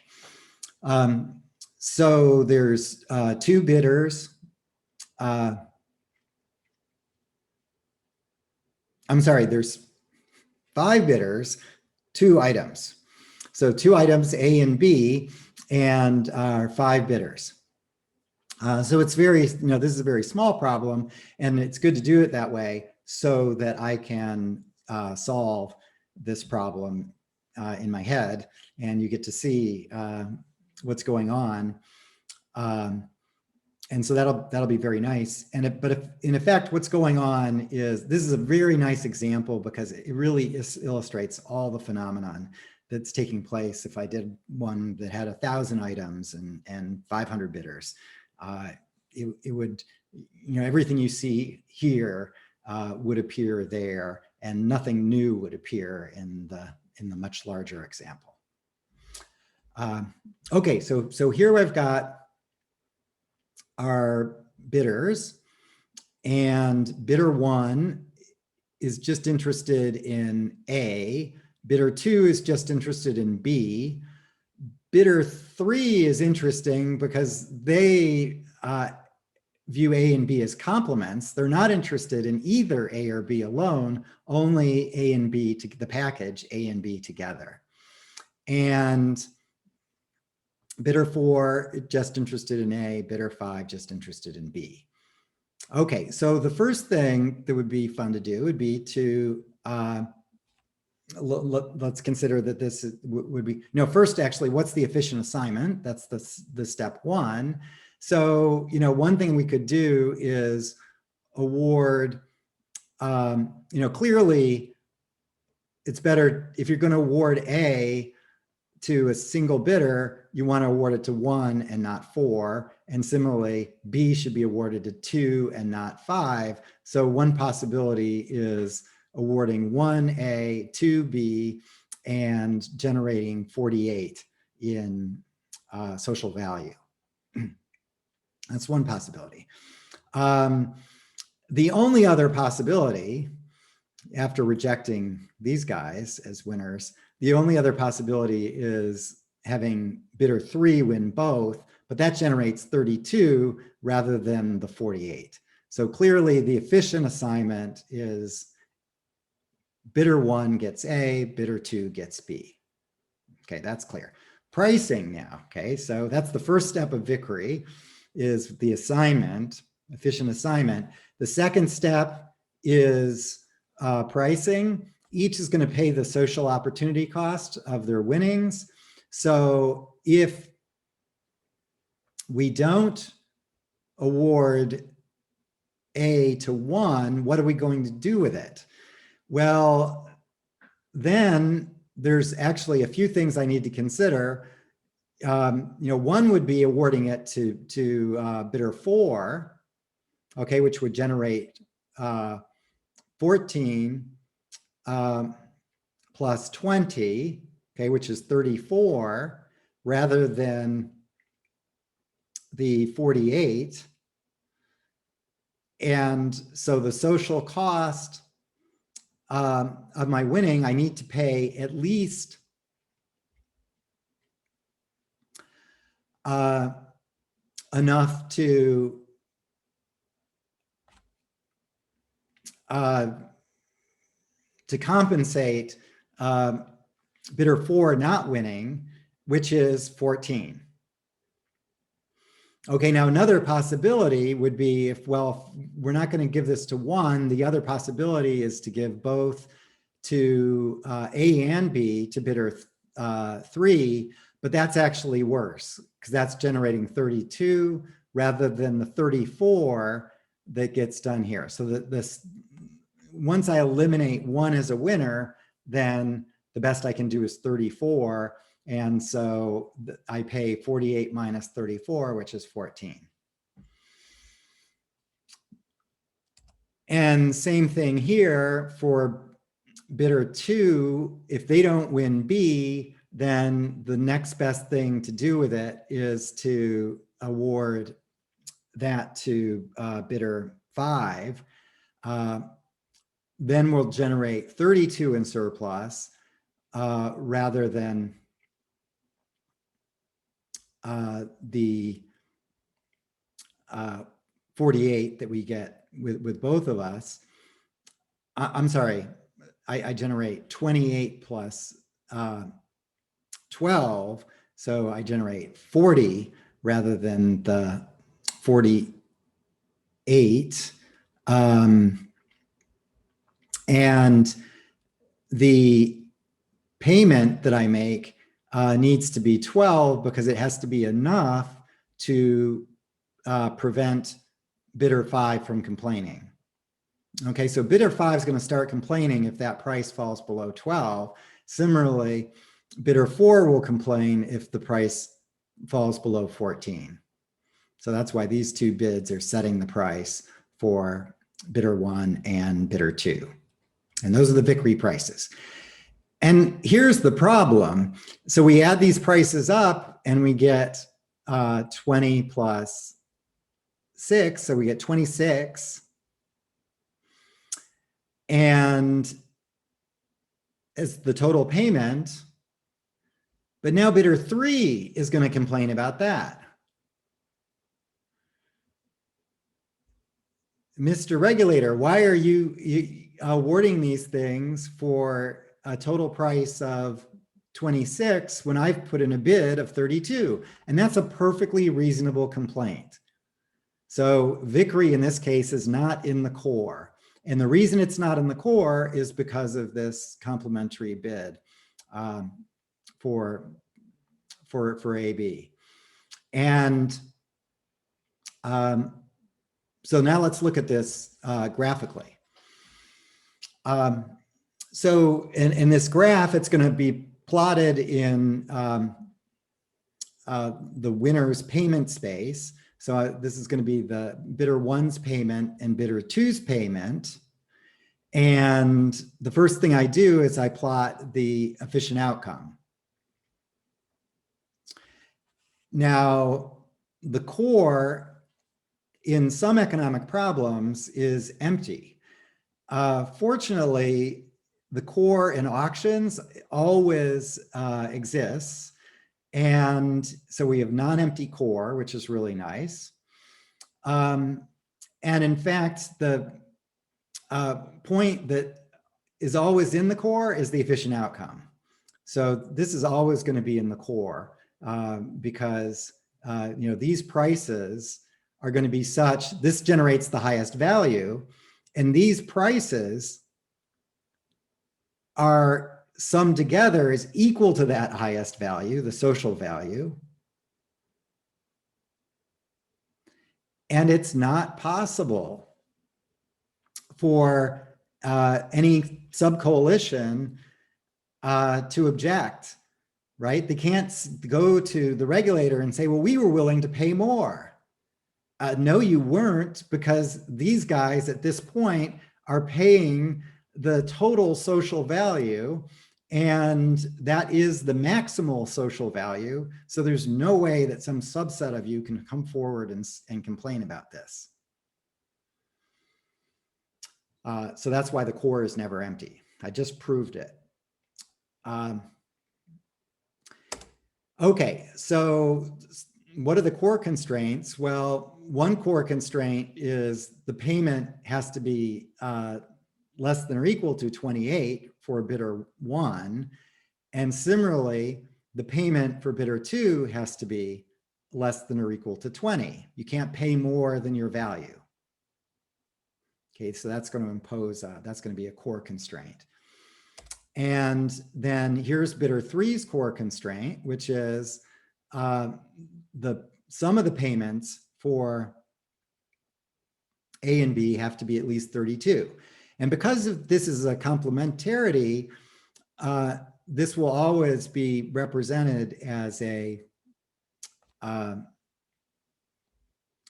So there's 2 bidders. I'm sorry, there's 5 bidders, 2 items. So 2 items, A and B, and 5 bidders. So it's very, this is a very small problem, and it's good to do it that way so that I can solve this problem in my head, and you get to see what's going on. And so that'll be very nice. But if, in effect, what's going on is, this is a very nice example because it really illustrates all the phenomenon that's taking place. If I did one that had 1,000 items and 500 bidders, it would, everything you see here would appear there, and nothing new would appear in the much larger example. Okay, so here I've got our bidders, and bidder 1 is just interested in A, bidder 2 is just interested in B, bidder 3 is interesting because they view A and B as complements. They're not interested in either A or B alone, only A and B, to the package A and B together. And bidder 4 just interested in A, bidder 5 just interested in B. Okay, so the first thing that would be fun to do would be to let's consider that this would be, first actually, what's the efficient assignment? That's the step 1. So, one thing we could do is award, clearly it's better if you're going to award A to a single bidder, you want to award it to 1 and not 4. And similarly, B should be awarded to 2 and not 5. So one possibility is awarding 1A to B and generating 48 in social value. That's one possibility. The only other possibility, after rejecting these guys as winners, the only other possibility is having bidder 3 win both, but that generates 32 rather than the 48. So clearly the efficient assignment is bidder 1 gets A, bidder 2 gets B. Okay, that's clear. Pricing now, okay, so that's the first step of Vickrey, is the assignment, efficient assignment. The second step is pricing. each is going to pay the social opportunity cost of their winnings. So if we don't award A to one, what are we going to do with it? Well, then there's actually a few things I need to consider. One would be awarding it to bidder 4, okay, which would generate 14 plus 20, okay, which is 34, rather than the 48. And so the social cost of my winning, I need to pay at least enough to compensate bidder 4 not winning, which is 14. Okay, now another possibility would be if we're not going to give this to 1, the other possibility is to give both to A and B to bidder 3, but that's actually worse because that's generating 32 rather than the 34 that gets done here. So that once I eliminate 1 as a winner, then the best I can do is 34. And so I pay 48 minus 34, which is 14. And same thing here for bidder 2. If they don't win B, then the next best thing to do with it is to award that to bidder 5. Then we'll generate 32 in surplus rather than the 48 that we get with both of us. I'm sorry, I generate 28 plus 12, so I generate 40 rather than the 48. And the payment that I make needs to be 12 because it has to be enough to prevent bidder 5 from complaining. Okay, so bidder 5 is going to start complaining if that price falls below 12. Similarly, bidder 4 will complain if the price falls below 14. So that's why these 2 bids are setting the price for bidder 1 and bidder 2. And those are the victory prices. And here's the problem. So we add these prices up and we get 20 plus 6, so we get 26. And as the total payment, but now bidder 3 is going to complain about that. Mr. Regulator, why are you awarding these things for a total price of 26 when I've put in a bid of 32? And that's a perfectly reasonable complaint. So victory in this case is not in the core. And the reason it's not in the core is because of this complementary bid for AB. And so now let's look at this graphically. So in this graph, it's going to be plotted in the winner's payment space. So this is going to be the bidder 1's payment and bidder 2's payment. And the first thing I do is I plot the efficient outcome. Now, the core in some economic problems is empty. Fortunately, the core in auctions always exists. And so we have non-empty core, which is really nice. And in fact, the point that is always in the core is the efficient outcome. So this is always going to be in the core because these prices are going to be such, this generates the highest value, and these prices are summed together is equal to that highest value, the social value. And it's not possible for any sub-coalition to object, right? They can't go to the regulator and say, well, we were willing to pay more. No, you weren't, because these guys at this point are paying the total social value, and that is the maximal social value. So there's no way that some subset of you can come forward and complain about this. So that's why the core is never empty. I just proved it. Okay, so what are the core constraints? Well, one core constraint is the payment has to be less than or equal to 28 for bidder 1. And similarly, the payment for bidder 2 has to be less than or equal to 20. You can't pay more than your value. Okay, so that's going to impose, that's going to be a core constraint. And then here's bidder 3's core constraint, which is the sum of the payments for A and B have to be at least 32. And because of this is a complementarity, this will always be represented as a not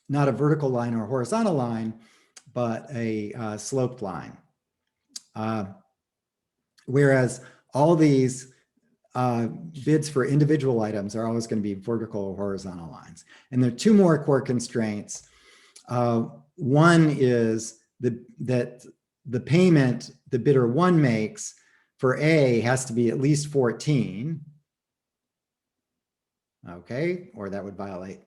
a vertical line or horizontal line, but a sloped line. Whereas all these bids for individual items are always going to be vertical or horizontal lines. And there are two more core constraints. One is that the payment the bidder 1 makes for A has to be at least 14. Okay, or that would violate,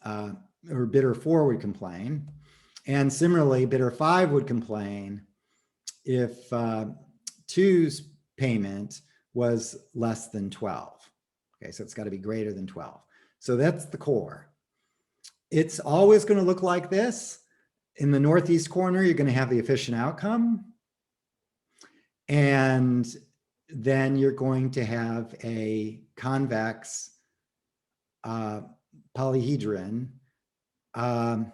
or bidder 4 would complain. And similarly, bidder 5 would complain if 2's payment was less than 12. Okay, so it's got to be greater than 12. So that's the core. It's always going to look like this. In the northeast corner, you're going to have the efficient outcome. And then you're going to have a convex polyhedron or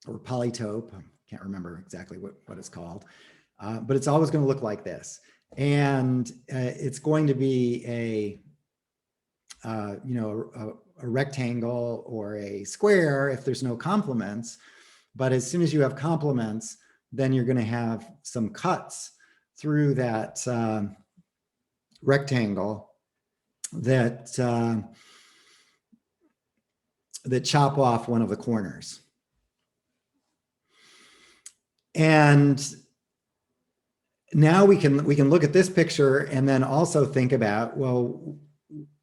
polytope. I can't remember exactly what it's called, but it's always going to look like this. And it's going to be a rectangle or a square if there's no complements. But as soon as you have complements, then you're going to have some cuts through that rectangle that that chop off one of the corners. And now we can look at this picture and then also think about, well,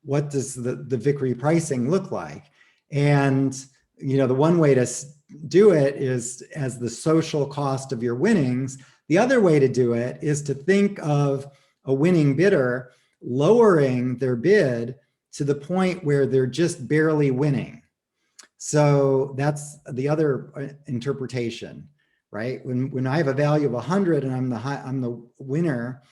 what does the Vickrey pricing look like? And the one way to do it is as the social cost of your winnings. The other way to do it is to think of a winning bidder lowering their bid to the point where they're just barely winning. So that's the other interpretation, right? When I have a value of 100 and I'm the winner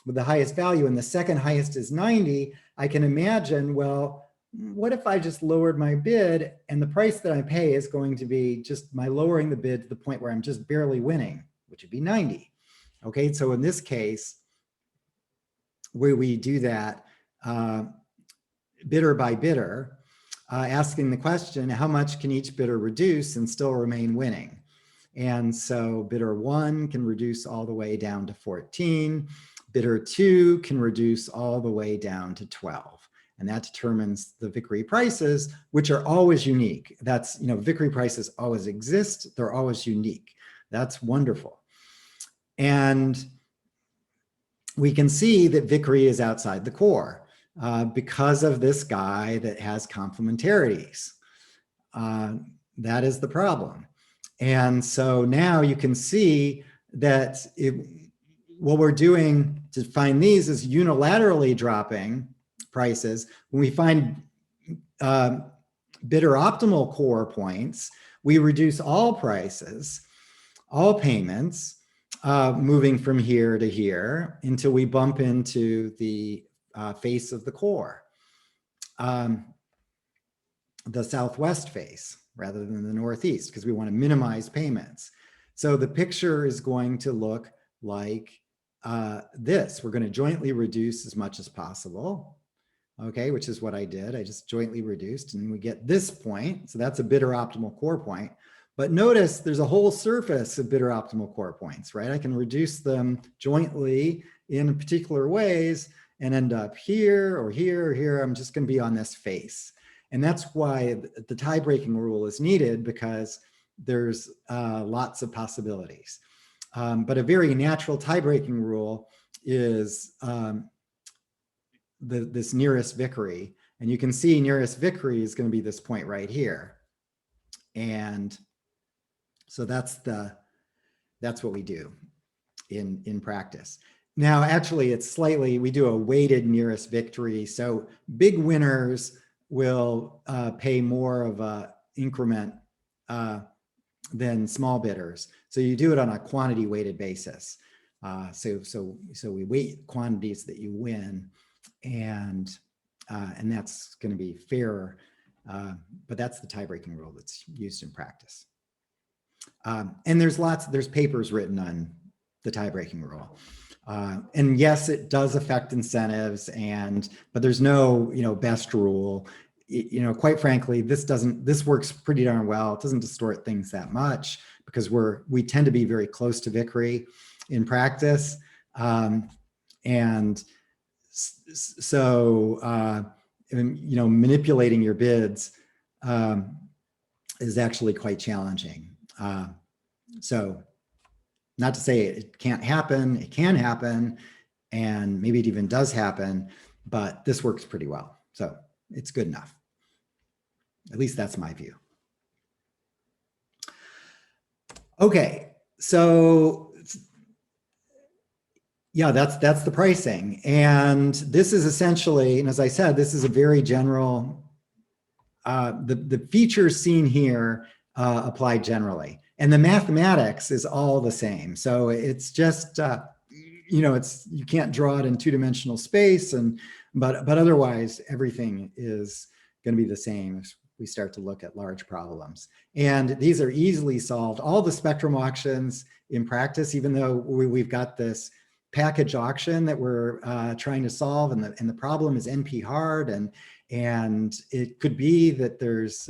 with the highest value and the second highest is 90, I can imagine, well, what if I just lowered my bid and the price that I pay is going to be just my lowering the bid to the point where I'm just barely winning, which would be 90. Okay, so in this case, where we do that bidder by bidder, asking the question, how much can each bidder reduce and still remain winning? And so bidder 1 can reduce all the way down to 14. Bidder 2 can reduce all the way down to 12. And that determines the Vickrey prices, which are always unique. That's, Vickrey prices always exist. They're always unique. That's wonderful. And we can see that Vickrey is outside the core because of this guy that has complementarities. That is the problem. And so now you can see that what we're doing to find these is unilaterally dropping prices. When we find bidder optimal core points, we reduce all prices, all payments, moving from here to here until we bump into the face of the core, the southwest face rather than the northeast, because we want to minimize payments. So the picture is going to look like this. We're going to jointly reduce as much as possible, okay, which is what I did. I just jointly reduced, and we get this point. So that's a bidder optimal core point. But notice there's a whole surface of bidder optimal core points, right? I can reduce them jointly in particular ways and end up here or here or here. I'm just going to be on this face. And that's why the tie-breaking rule is needed, because there's lots of possibilities. But a very natural tie-breaking rule is this nearest vicary. And you can see nearest vicary is going to be this point right here. And so that's what we do in practice. Now, actually, it's slightly, we do a weighted nearest victory. So big winners will pay more of a increment than small bidders. So you do it on a quantity weighted basis. So we weight quantities that you win, and that's going to be fairer. But that's the tie-breaking rule that's used in practice. And there's papers written on the tie-breaking rule. And yes, it does affect incentives, but there's no, best rule. Quite frankly, this works pretty darn well. It doesn't distort things that much because we tend to be very close to victory in practice. And so, manipulating your bids is actually quite challenging. So not to say it can't happen, it can happen, and maybe it even does happen, but this works pretty well. So it's good enough. At least that's my view. Okay, so yeah, that's the pricing. And this is essentially, and as I said, this is a very general, the features seen here apply generally. And the mathematics is all the same. So it's just, you can't draw it in two-dimensional space, but otherwise everything is going to be the same as we start to look at large problems. And these are easily solved. All the spectrum auctions in practice, even though we've got this package auction that we're trying to solve, and the problem is NP hard, and it could be that there's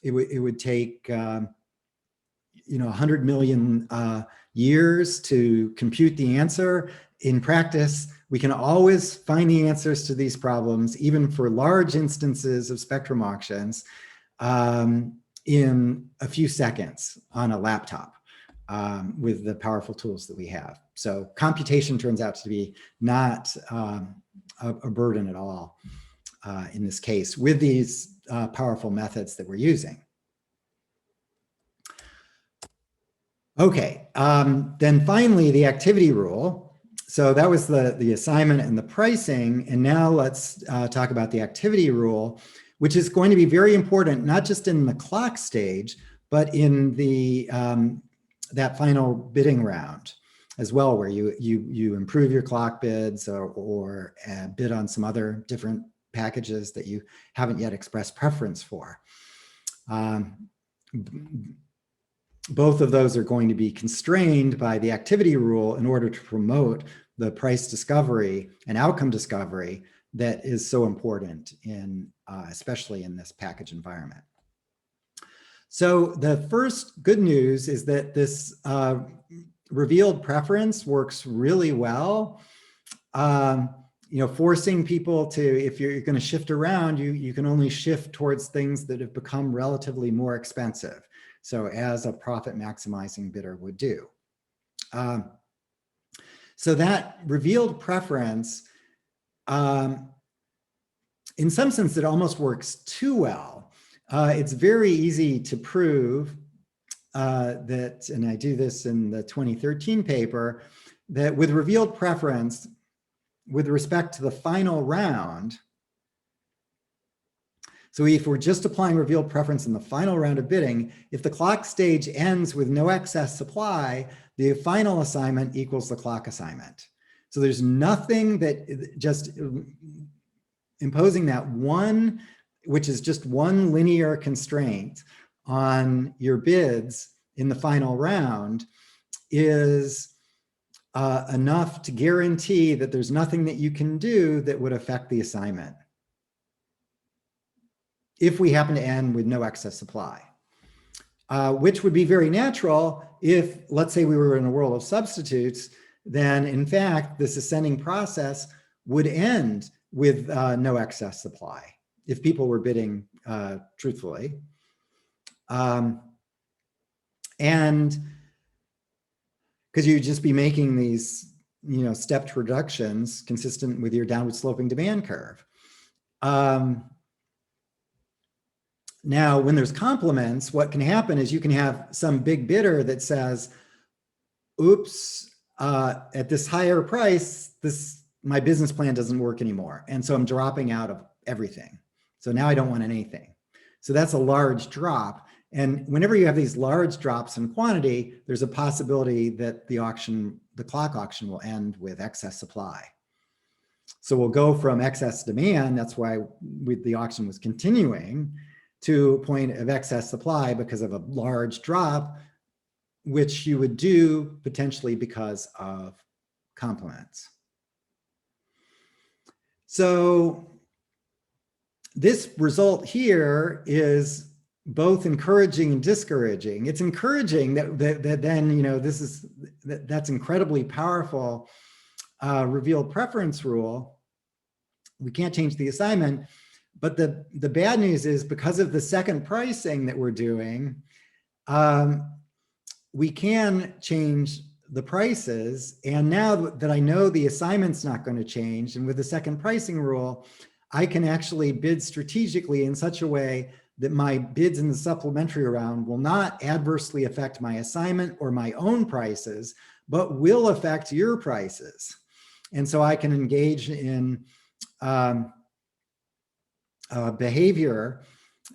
it would take 100 million years to compute the answer. In practice, we can always find the answers to these problems, even for large instances of spectrum auctions, in a few seconds on a laptop with the powerful tools that we have. So computation turns out to be not a burden at all in this case with these powerful methods that we're using. Okay, then finally the activity rule. So that was the assignment and the pricing, and now let's talk about the activity rule, which is going to be very important, not just in the clock stage, but in the that final bidding round as well, where you improve your clock bids or bid on some other different packages that you haven't yet expressed preference for. Both of those are going to be constrained by the activity rule in order to promote the price discovery and outcome discovery that is so important in, especially in this package environment. So the first good news is that this revealed preference works really well. Forcing people to, if you're going to shift around, you can only shift towards things that have become relatively more expensive. So as a profit maximizing bidder would do. So that revealed preference, in some sense, it almost works too well. It's very easy to prove that, and I do this in the 2013 paper, that with revealed preference, with respect to the final round, So if we're just applying revealed preference in the final round of bidding, if the clock stage ends with no excess supply, the final assignment equals the clock assignment. So there's nothing that just imposing that one, which is just one linear constraint on your bids in the final round, is enough to guarantee that there's nothing that you can do that would affect the assignment if we happen to end with no excess supply, which would be very natural if, let's say, we were in a world of substitutes. Then in fact, this ascending process would end with no excess supply if people were bidding truthfully. And because you'd just be making these, stepped reductions consistent with your downward sloping demand curve. Now, when there's complements, what can happen is you can have some big bidder that says, oops, at this higher price, my business plan doesn't work anymore. And so I'm dropping out of everything. So now I don't want anything. So that's a large drop. And whenever you have these large drops in quantity, there's a possibility that the clock auction will end with excess supply. So we'll go from excess demand, that's why the auction was continuing, to a point of excess supply because of a large drop, which you would do potentially because of complements. So this result here is both encouraging and discouraging. It's encouraging that then, that's incredibly powerful revealed preference rule. We can't change the assignment, but the bad news is because of the second pricing that we're doing, we can change the prices. And now that I know the assignment's not going to change, and with the second pricing rule, I can actually bid strategically in such a way that my bids in the supplementary round will not adversely affect my assignment or my own prices, but will affect your prices. And so I can engage in behavior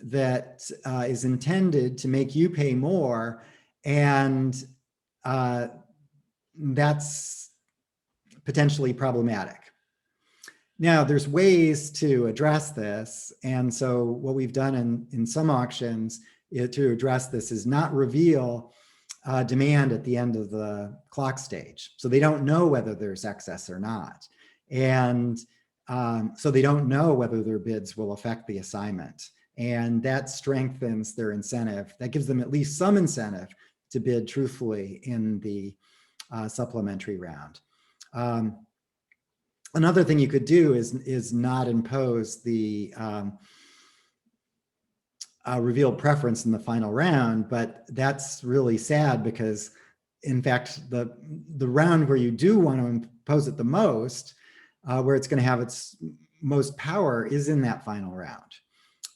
that is intended to make you pay more, and that's potentially problematic. Now, there's ways to address this. And so what we've done in some auctions to address this is not reveal demand at the end of the clock stage. So they don't know whether there's excess or not. And so they don't know whether their bids will affect the assignment. And that strengthens their incentive. That gives them at least some incentive to bid truthfully in the supplementary round. Another thing you could do is not impose the revealed preference in the final round, but that's really sad because, in fact, the round where you do want to impose it the most, where it's going to have its most power, is in that final round.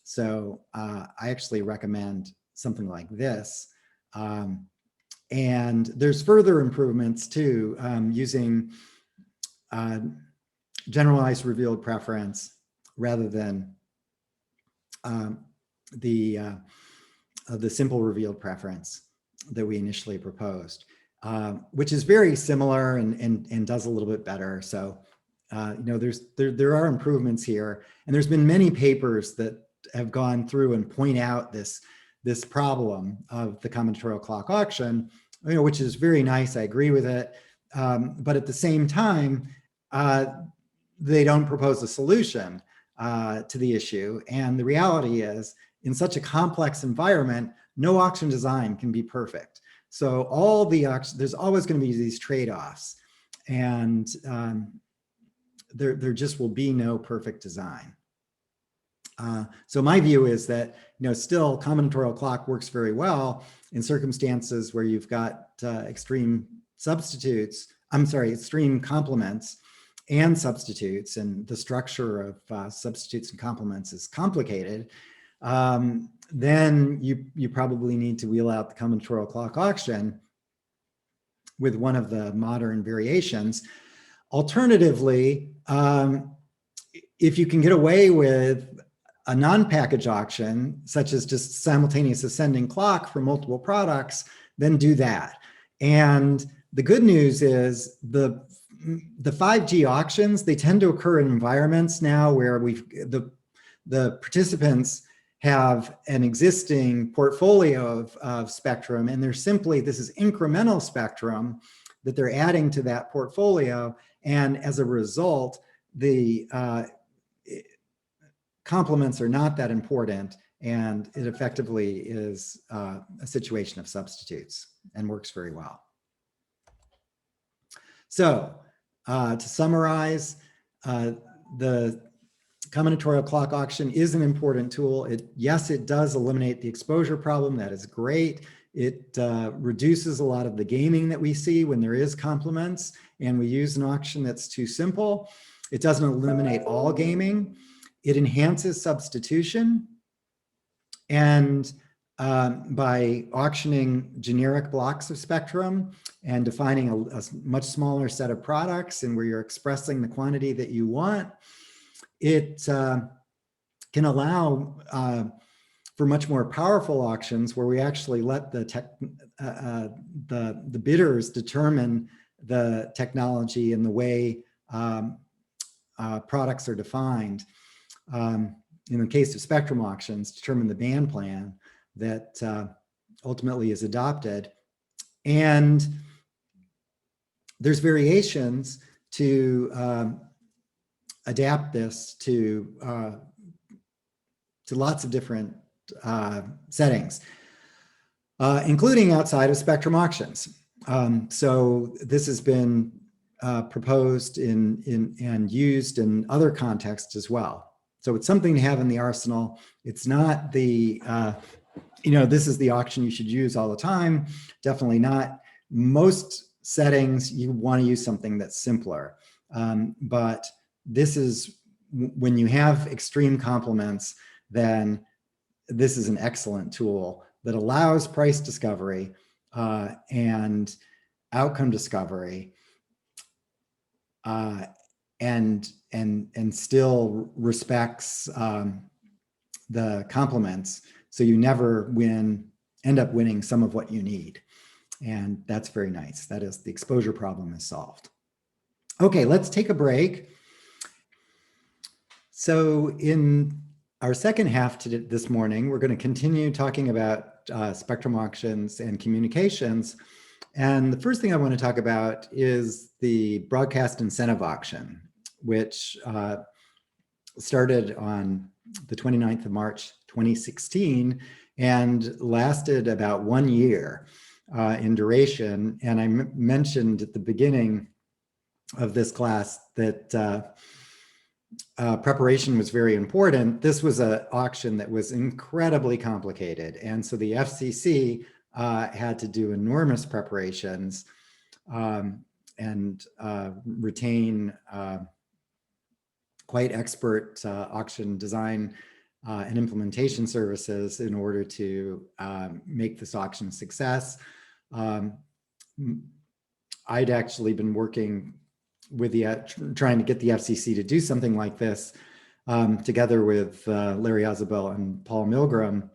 So I actually recommend something like this. And there's further improvements too, using generalized revealed preference rather than the simple revealed preference that we initially proposed, which is very similar and does a little bit better. So there are improvements here, and there's been many papers that have gone through and point out this problem of the combinatorial clock auction, which is very nice. I agree with it, but at the same time, they don't propose a solution to the issue. And the reality is, in such a complex environment, no auction design can be perfect. So all the there's always going to be these trade-offs, and there just will be no perfect design. So my view is that still combinatorial clock works very well in circumstances where you've got extreme complements and substitutes, and the structure of substitutes and complements is complicated. Then you probably need to wheel out the combinatorial clock auction with one of the modern variations. Alternatively, if you can get away with a non-package auction, such as just simultaneous ascending clock for multiple products, then do that. And the good news is the 5G auctions, they tend to occur in environments now where the participants have an existing portfolio of spectrum, and they're simply, this is incremental spectrum that they're adding to that portfolio. And as a result, the complements are not that important, and it effectively is a situation of substitutes and works very well. So to summarize, the combinatorial clock auction is an important tool. Yes, it does eliminate the exposure problem. That is great. It reduces a lot of the gaming that we see when there is complements and we use an auction that's too simple. It doesn't eliminate all gaming. It enhances substitution. And by auctioning generic blocks of spectrum and defining a much smaller set of products and where you're expressing the quantity that you want, it can allow for much more powerful auctions where we actually let the bidders determine the technology and the way products are defined. In the case of spectrum auctions, determine the band plan that ultimately is adopted. And there's variations to adapt this to lots of different settings, including outside of spectrum auctions. So this has been proposed and used in other contexts as well. So it's something to have in the arsenal. It's not the, this is the auction you should use all the time. Definitely not. Most settings, you want to use something that's simpler. But this is, when you have extreme complements, then this is an excellent tool that allows price discovery and outcome discovery and still respects the complements, so you never end up winning some of what you need. And that's very nice. That is, the exposure problem is solved. Okay, let's take a break. So in our second half this morning, we're going to continue talking about spectrum auctions and communications. And the first thing I want to talk about is the broadcast incentive auction, which started on the 29th of March, 2016, and lasted about 1 year in duration. And I mentioned at the beginning of this class that preparation was very important. This was an auction that was incredibly complicated. And so the FCC had to do enormous preparations and retain quite expert auction design and implementation services in order to make this auction a success. I'd actually been working with trying to get the FCC to do something like this together with Larry Isabel and Paul Milgram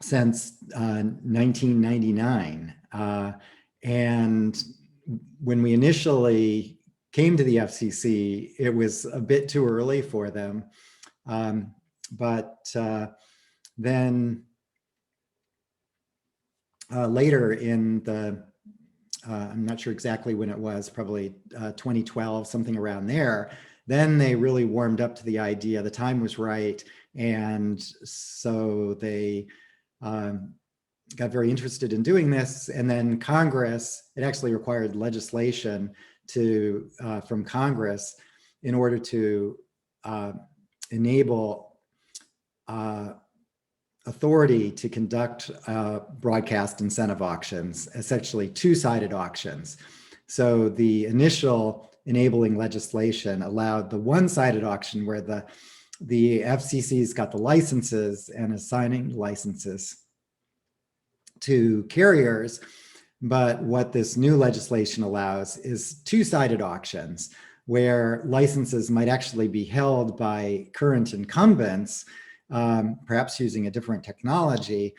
since 1999. And when we initially came to the FCC, it was a bit too early for them. But then later in the, I'm not sure exactly when it was, probably 2012, something around there, then they really warmed up to the idea. The time was right. And so they got very interested in doing this. And then Congress, it actually required legislation from Congress in order to enable authority to conduct broadcast incentive auctions, essentially two-sided auctions. So the initial enabling legislation allowed the one-sided auction where the FCC's got the licenses and assigning licenses to carriers. But what this new legislation allows is two-sided auctions where licenses might actually be held by current incumbents, perhaps using a different technology,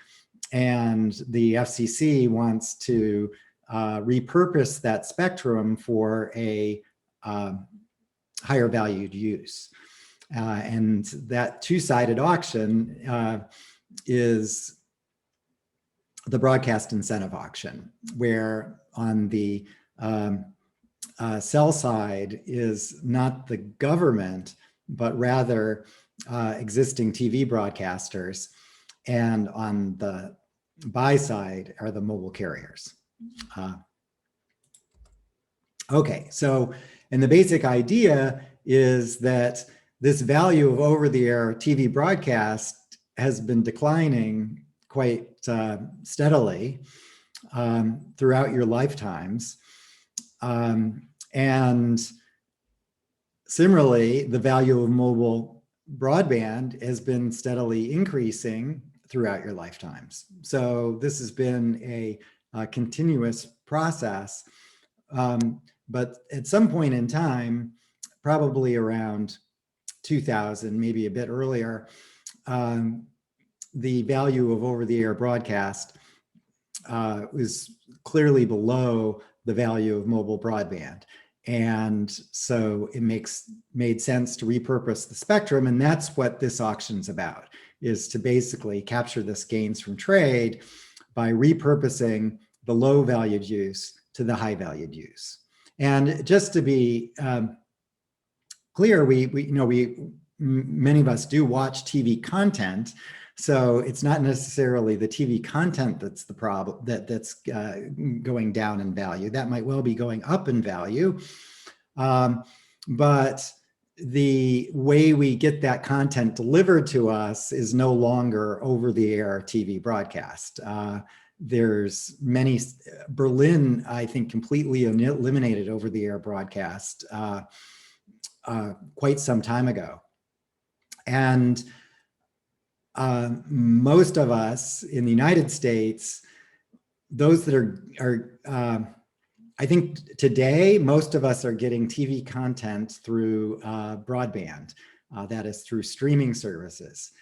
and the FCC wants to repurpose that spectrum for a higher valued use. And that two-sided auction is the broadcast incentive auction, where on the sell side is not the government, but rather existing TV broadcasters, and on the buy side are the mobile carriers. Okay, so, and the basic idea is that this value of over-the-air TV broadcast has been declining quite steadily throughout your lifetimes. And similarly, the value of mobile broadband has been steadily increasing throughout your lifetimes. So this has been a continuous process. But at some point in time, probably around 2000, maybe a bit earlier, the value of over-the-air broadcast was clearly below the value of mobile broadband. And so it made sense to repurpose the spectrum. And that's what this auction's about, is to basically capture this gains from trade by repurposing the low valued use to the high valued use. And just to be clear, many of us do watch TV content. So it's not necessarily the TV content that's the problem, that's going down in value. That might well be going up in value. But the way we get that content delivered to us is no longer over-the-air TV broadcast. There's many, Berlin, I think, completely eliminated over-the-air broadcast quite some time ago. And most of us in the United States, those that are I think today, most of us are getting TV content through broadband, that is through streaming services.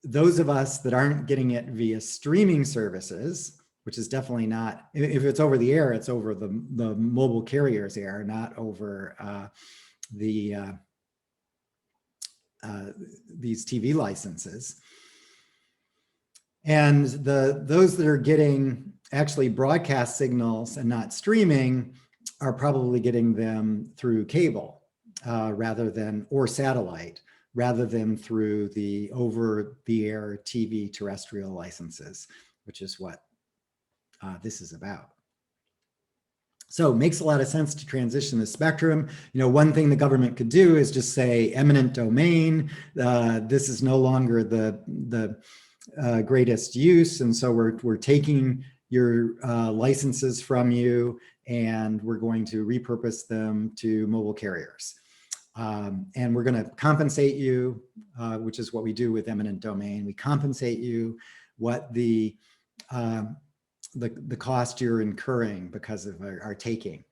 Those of us that aren't getting it via streaming services, which is definitely not, if it's over the air, it's over the mobile carrier's air, not over these TV licenses. And those that are getting actually broadcast signals and not streaming are probably getting them through cable or satellite, rather than through the over-the-air TV terrestrial licenses, which is what this is about. So it makes a lot of sense to transition the spectrum. One thing the government could do is just say eminent domain. This is no longer the greatest use, and so we're taking your licenses from you, and we're going to repurpose them to mobile carriers. And we're going to compensate you, which is what we do with eminent domain. We compensate you what the cost you're incurring because of our taking.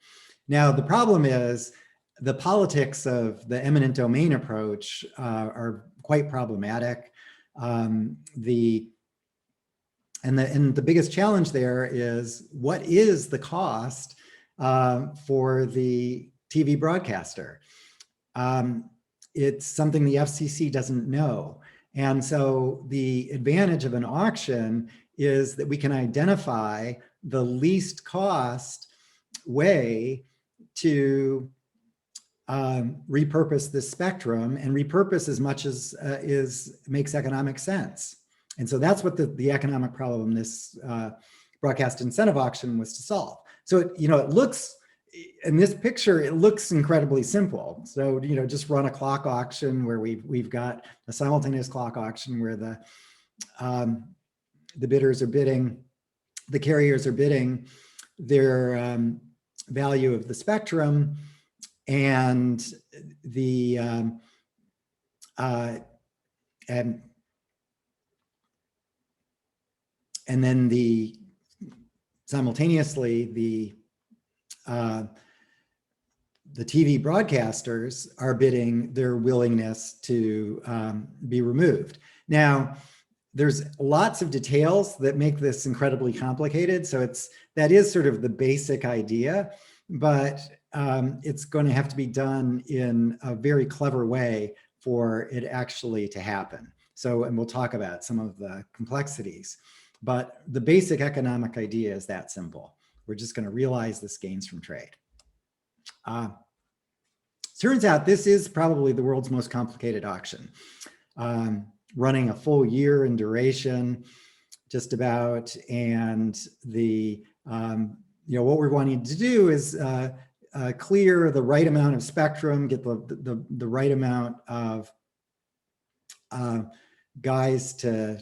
Now, the problem is the politics of the eminent domain approach are quite problematic. The biggest challenge there is, what is the cost for the TV broadcaster? It's something the FCC doesn't know. And so the advantage of an auction is that we can identify the least cost way to repurpose this spectrum, and repurpose as much as makes economic sense. And so that's what the economic problem this broadcast incentive auction was to solve. So it looks, in this picture, it looks incredibly simple. So just run a clock auction where we've got a simultaneous clock auction where the bidders are bidding, the carriers are bidding their value of the spectrum, and and then simultaneously the the TV broadcasters are bidding their willingness to be removed. Now, there's lots of details that make this incredibly complicated. So that is sort of the basic idea, but it's going to have to be done in a very clever way for it actually to happen. So, and we'll talk about some of the complexities, but the basic economic idea is that simple. We're just going to realize this gains from trade. Turns out this is probably the world's most complicated auction. Running a full year in duration, just about, and the what we're wanting to do is clear the right amount of spectrum, get the right amount of guys to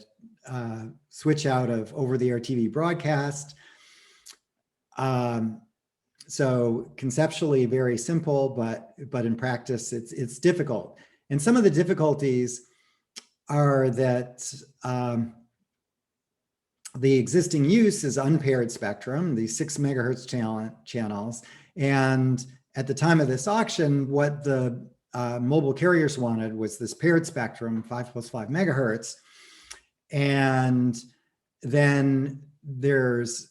switch out of over-the-air TV broadcast. So conceptually very simple, but in practice it's difficult. And some of the difficulties are that the existing use is unpaired spectrum, the 6 megahertz channels. And at the time of this auction, what the mobile carriers wanted was this paired spectrum, 5 plus 5 megahertz. And then there's,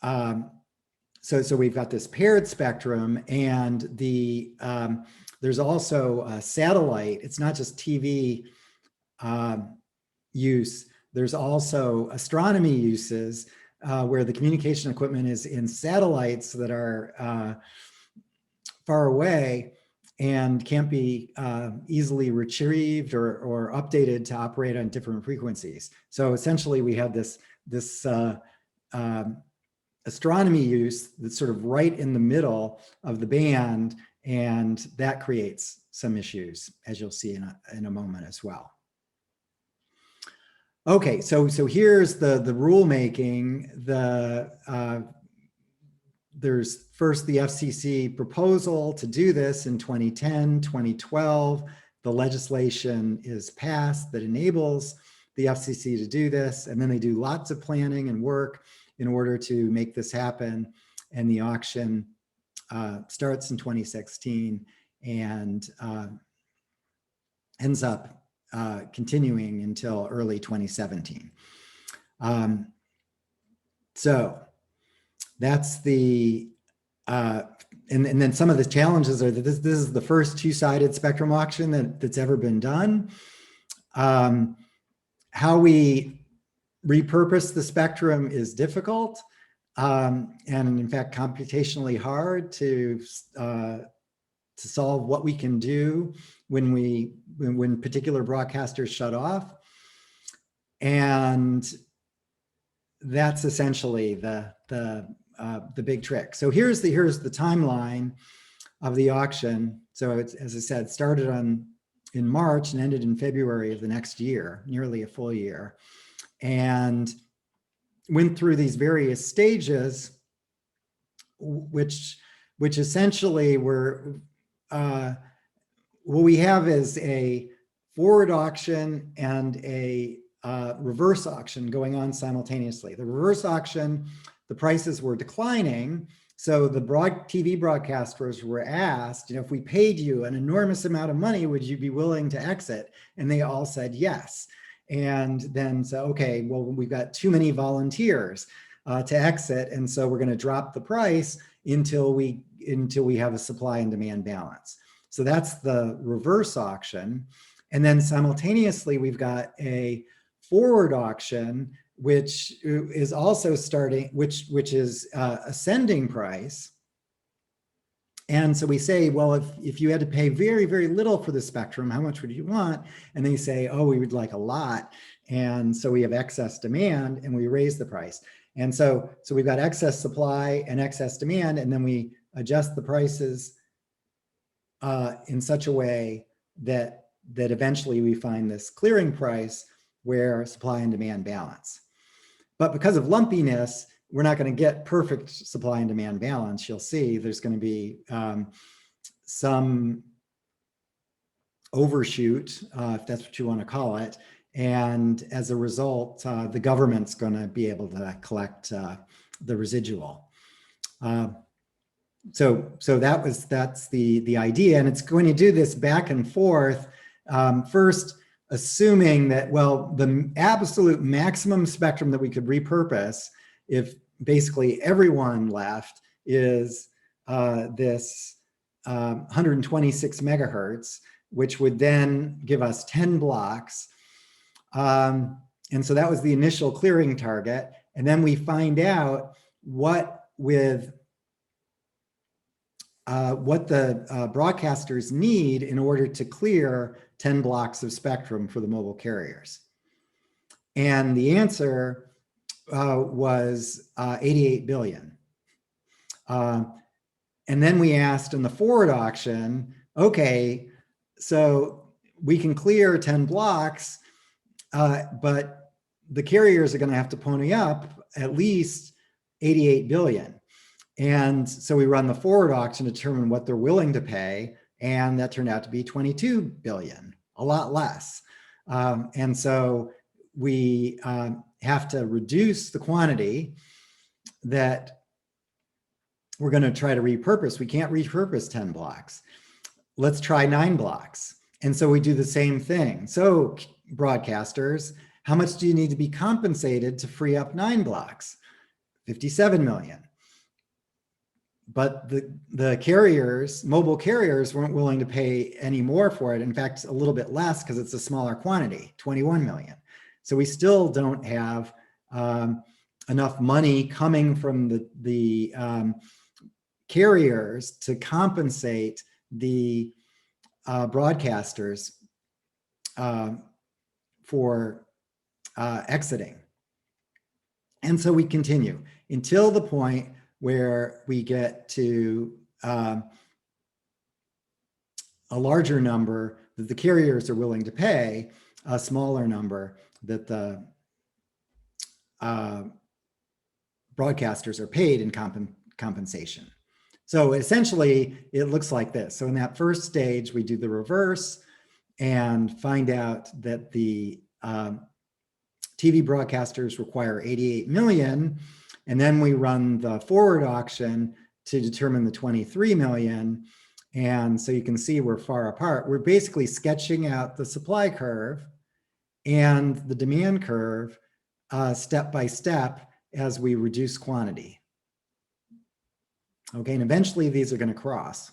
so we've got this paired spectrum, and there's also a satellite. It's not just TV use. There's also astronomy uses where the communication equipment is in satellites that are far away and can't be easily retrieved or updated to operate on different frequencies. So essentially we have this astronomy use that's sort of right in the middle of the band, and that creates some issues, as you'll see in a moment as well. Okay, so here's the rulemaking. There's first the FCC proposal to do this in 2010, 2012. The legislation is passed that enables the FCC to do this, and then they do lots of planning and work in order to make this happen. And the auction starts in 2016 and ends up continuing until early 2017. So that's the, and then some of the challenges are that this is the first two-sided spectrum auction that's ever been done. How we repurpose the spectrum is difficult, and in fact computationally hard to solve what we can do when particular broadcasters shut off. And that's essentially the big trick. So here's the timeline of the auction. So it's, as I said, started in March and ended in February of the next year, nearly a full year, and went through these various stages, which essentially were, what we have is a forward auction and a reverse auction going on simultaneously. The reverse auction, the prices were declining. So the TV broadcasters were asked, if we paid you an enormous amount of money, would you be willing to exit? And they all said yes. And then so, okay, well, we've got too many volunteers to exit. And so we're going to drop the price until we have a supply and demand balance. So that's the reverse auction. And then simultaneously, we've got a forward auction, which is also starting, which is ascending price. And so we say, well, if you had to pay very, very little for the spectrum, how much would you want? And they say, oh, we would like a lot. And so we have excess demand and we raise the price. And so we've got excess supply and excess demand, and then we adjust the prices in such a way that eventually we find this clearing price where supply and demand balance. But because of lumpiness, we're not going to get perfect supply and demand balance. You'll see there's going to be some overshoot, if that's what you want to call it. And as a result, the government's going to be able to collect the residual. that's the idea, and it's going to do this back and forth. First, assuming that, well, the absolute maximum spectrum that we could repurpose, if basically everyone left, is this 126 megahertz, which would then give us 10 blocks. And so that was the initial clearing target. And then we find out what the broadcasters need in order to clear 10 blocks of spectrum for the mobile carriers. And the answer was 88 billion. And then we asked in the forward auction, okay, so we can clear 10 blocks, but the carriers are going to have to pony up at least 88 billion. And so we run the forward auction to determine what they're willing to pay. And that turned out to be 22 billion, a lot less. And so we have to reduce the quantity that we're going to try to repurpose. We can't repurpose 10 blocks. Let's try 9 blocks. And so we do the same thing. So broadcasters, how much do you need to be compensated to free up 9 blocks? 57 million. But the carriers, mobile carriers, weren't willing to pay any more for it. In fact, a little bit less because it's a smaller quantity, 21 million. So we still don't have enough money coming from the carriers to compensate the broadcasters for exiting. And so we continue until the point where we get to a larger number that the carriers are willing to pay, a smaller number that the broadcasters are paid in compensation. So essentially, it looks like this. So in that first stage, we do the reverse and find out that the TV broadcasters require 88 million. And then we run the forward auction to determine the 23 million. And so you can see we're far apart. We're basically sketching out the supply curve and the demand curve step by step as we reduce quantity. Okay, and eventually these are going to cross.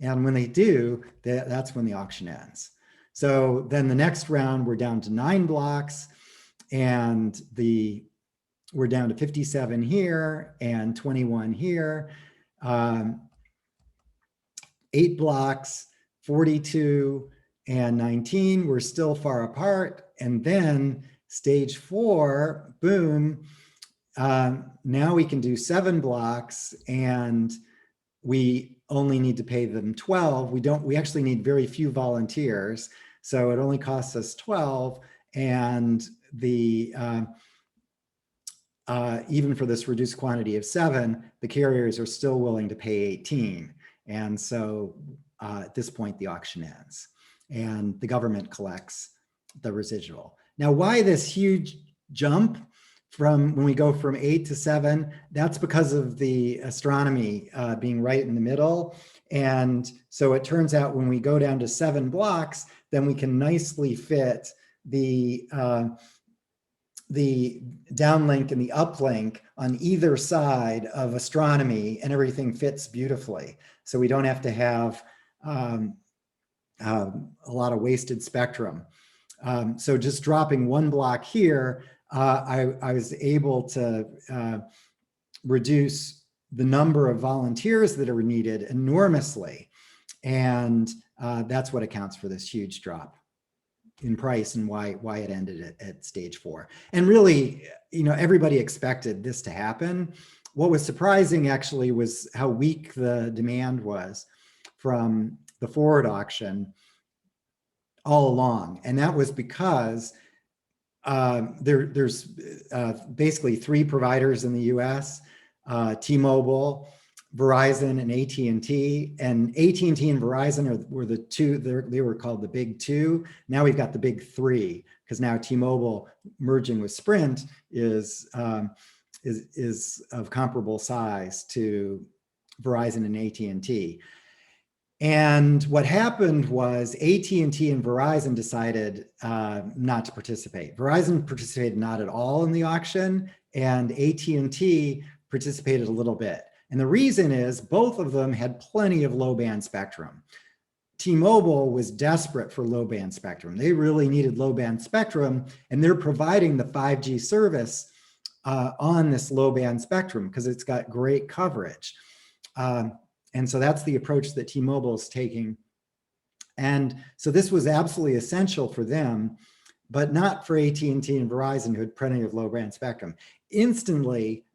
And when they do, that's when the auction ends. So then the next round, we're down to 9 blocks, and we're down to 57 here and 21 here. 8 blocks, 42 and 19, we're still far apart. And then stage 4, boom, now we can do 7 blocks, and we only need to pay them 12. We actually need very few volunteers. So it only costs us 12. And even for this reduced quantity of 7, the carriers are still willing to pay 18. And so at this point, the auction ends and the government collects the residual. Now, why this huge jump from when we go from 8 to 7? That's because of the astronomy being right in the middle. And so it turns out when we go down to 7 blocks, then we can nicely fit the downlink and the uplink on either side of astronomy, and everything fits beautifully. So we don't have to have a lot of wasted spectrum. So just dropping 1 block here, I was able to reduce the number of volunteers that are needed enormously. And that's what accounts for this huge drop in price and why it ended at stage 4. And really, everybody expected this to happen. What was surprising actually was how weak the demand was from the forward auction all along. And that was because there's basically 3 providers in the US, T-Mobile, Verizon, and AT&T. And AT&T and Verizon were the 2, they were called the big 2. Now we've got the big 3, because now T-Mobile merging with Sprint is of comparable size to Verizon and AT&T. And what happened was AT&T and Verizon decided not to participate. Verizon participated not at all in the auction, and AT&T participated a little bit. And the reason is both of them had plenty of low-band spectrum. T-Mobile was desperate for low-band spectrum. They really needed low-band spectrum, and they're providing the 5G service on this low-band spectrum because it's got great coverage. And so that's the approach that T-Mobile is taking. And so this was absolutely essential for them, but not for AT&T and Verizon, who had plenty of low-band spectrum. Interestingly,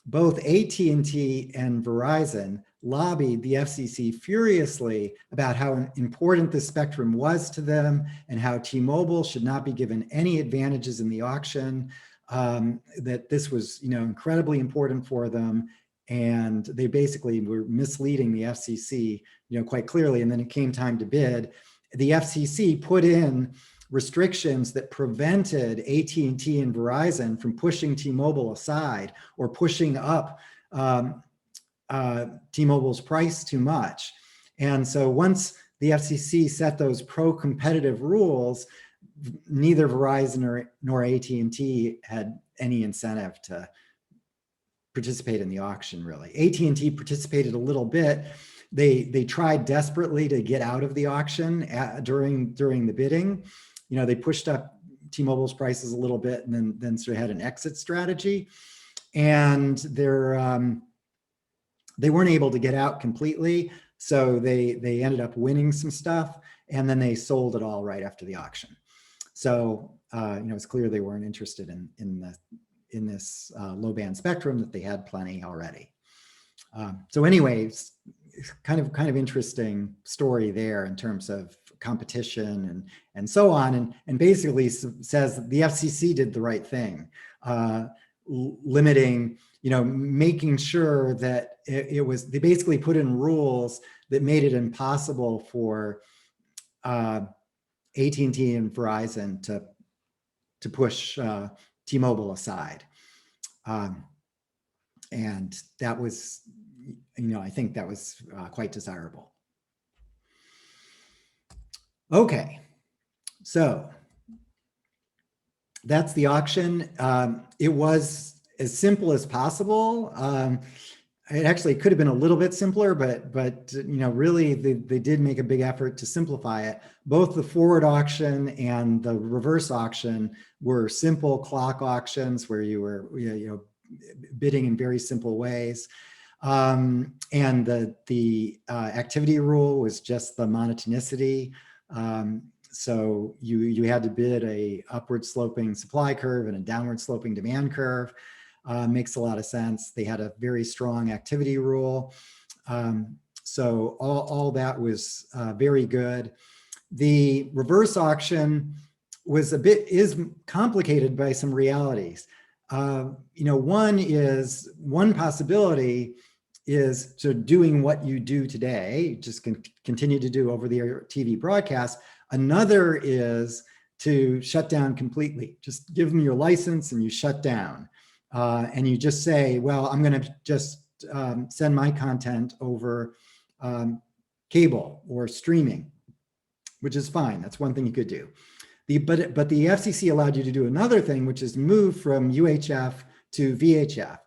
both AT&T and Verizon lobbied the FCC furiously about how important this spectrum was to them and how T-Mobile should not be given any advantages in the auction, that this was, incredibly important for them. And they basically were misleading the FCC, quite clearly. And then it came time to bid. The FCC put in restrictions that prevented AT&T and Verizon from pushing T-Mobile aside or pushing up T-Mobile's price too much. And so once the FCC set those pro-competitive rules, neither Verizon nor AT&T had any incentive to participate in the auction, really. AT&T participated a little bit. They tried desperately to get out of the auction during the bidding. They pushed up T-Mobile's prices a little bit and then sort of had an exit strategy. And they weren't able to get out completely. So they ended up winning some stuff, and then they sold it all right after the auction. So it's clear they weren't interested in this low-band spectrum, that they had plenty already. So anyways, kind of interesting story there in terms of competition and so on, and basically says that the FCC did the right thing, limiting, making sure that they basically put in rules that made it impossible for AT&T and Verizon to push T-Mobile aside. And that was, I think that was quite desirable. Okay, so that's the auction. It was as simple as possible. It actually could have been a little bit simpler, but really they did make a big effort to simplify it. Both the forward auction and the reverse auction were simple clock auctions where you were bidding in very simple ways. And the activity rule was just the monotonicity. So you had to bid a upward sloping supply curve and a downward sloping demand curve. Makes a lot of sense. They had a very strong activity rule. So all that was very good. The reverse auction is complicated by some realities. One possibility is sort of doing what you do today, just continue to do over the air TV broadcast. Another is to shut down completely. Just give them your license and you shut down. And you just say, well, I'm going to just send my content over cable or streaming, which is fine. That's one thing you could do. But the FCC allowed you to do another thing, which is move from UHF to VHF.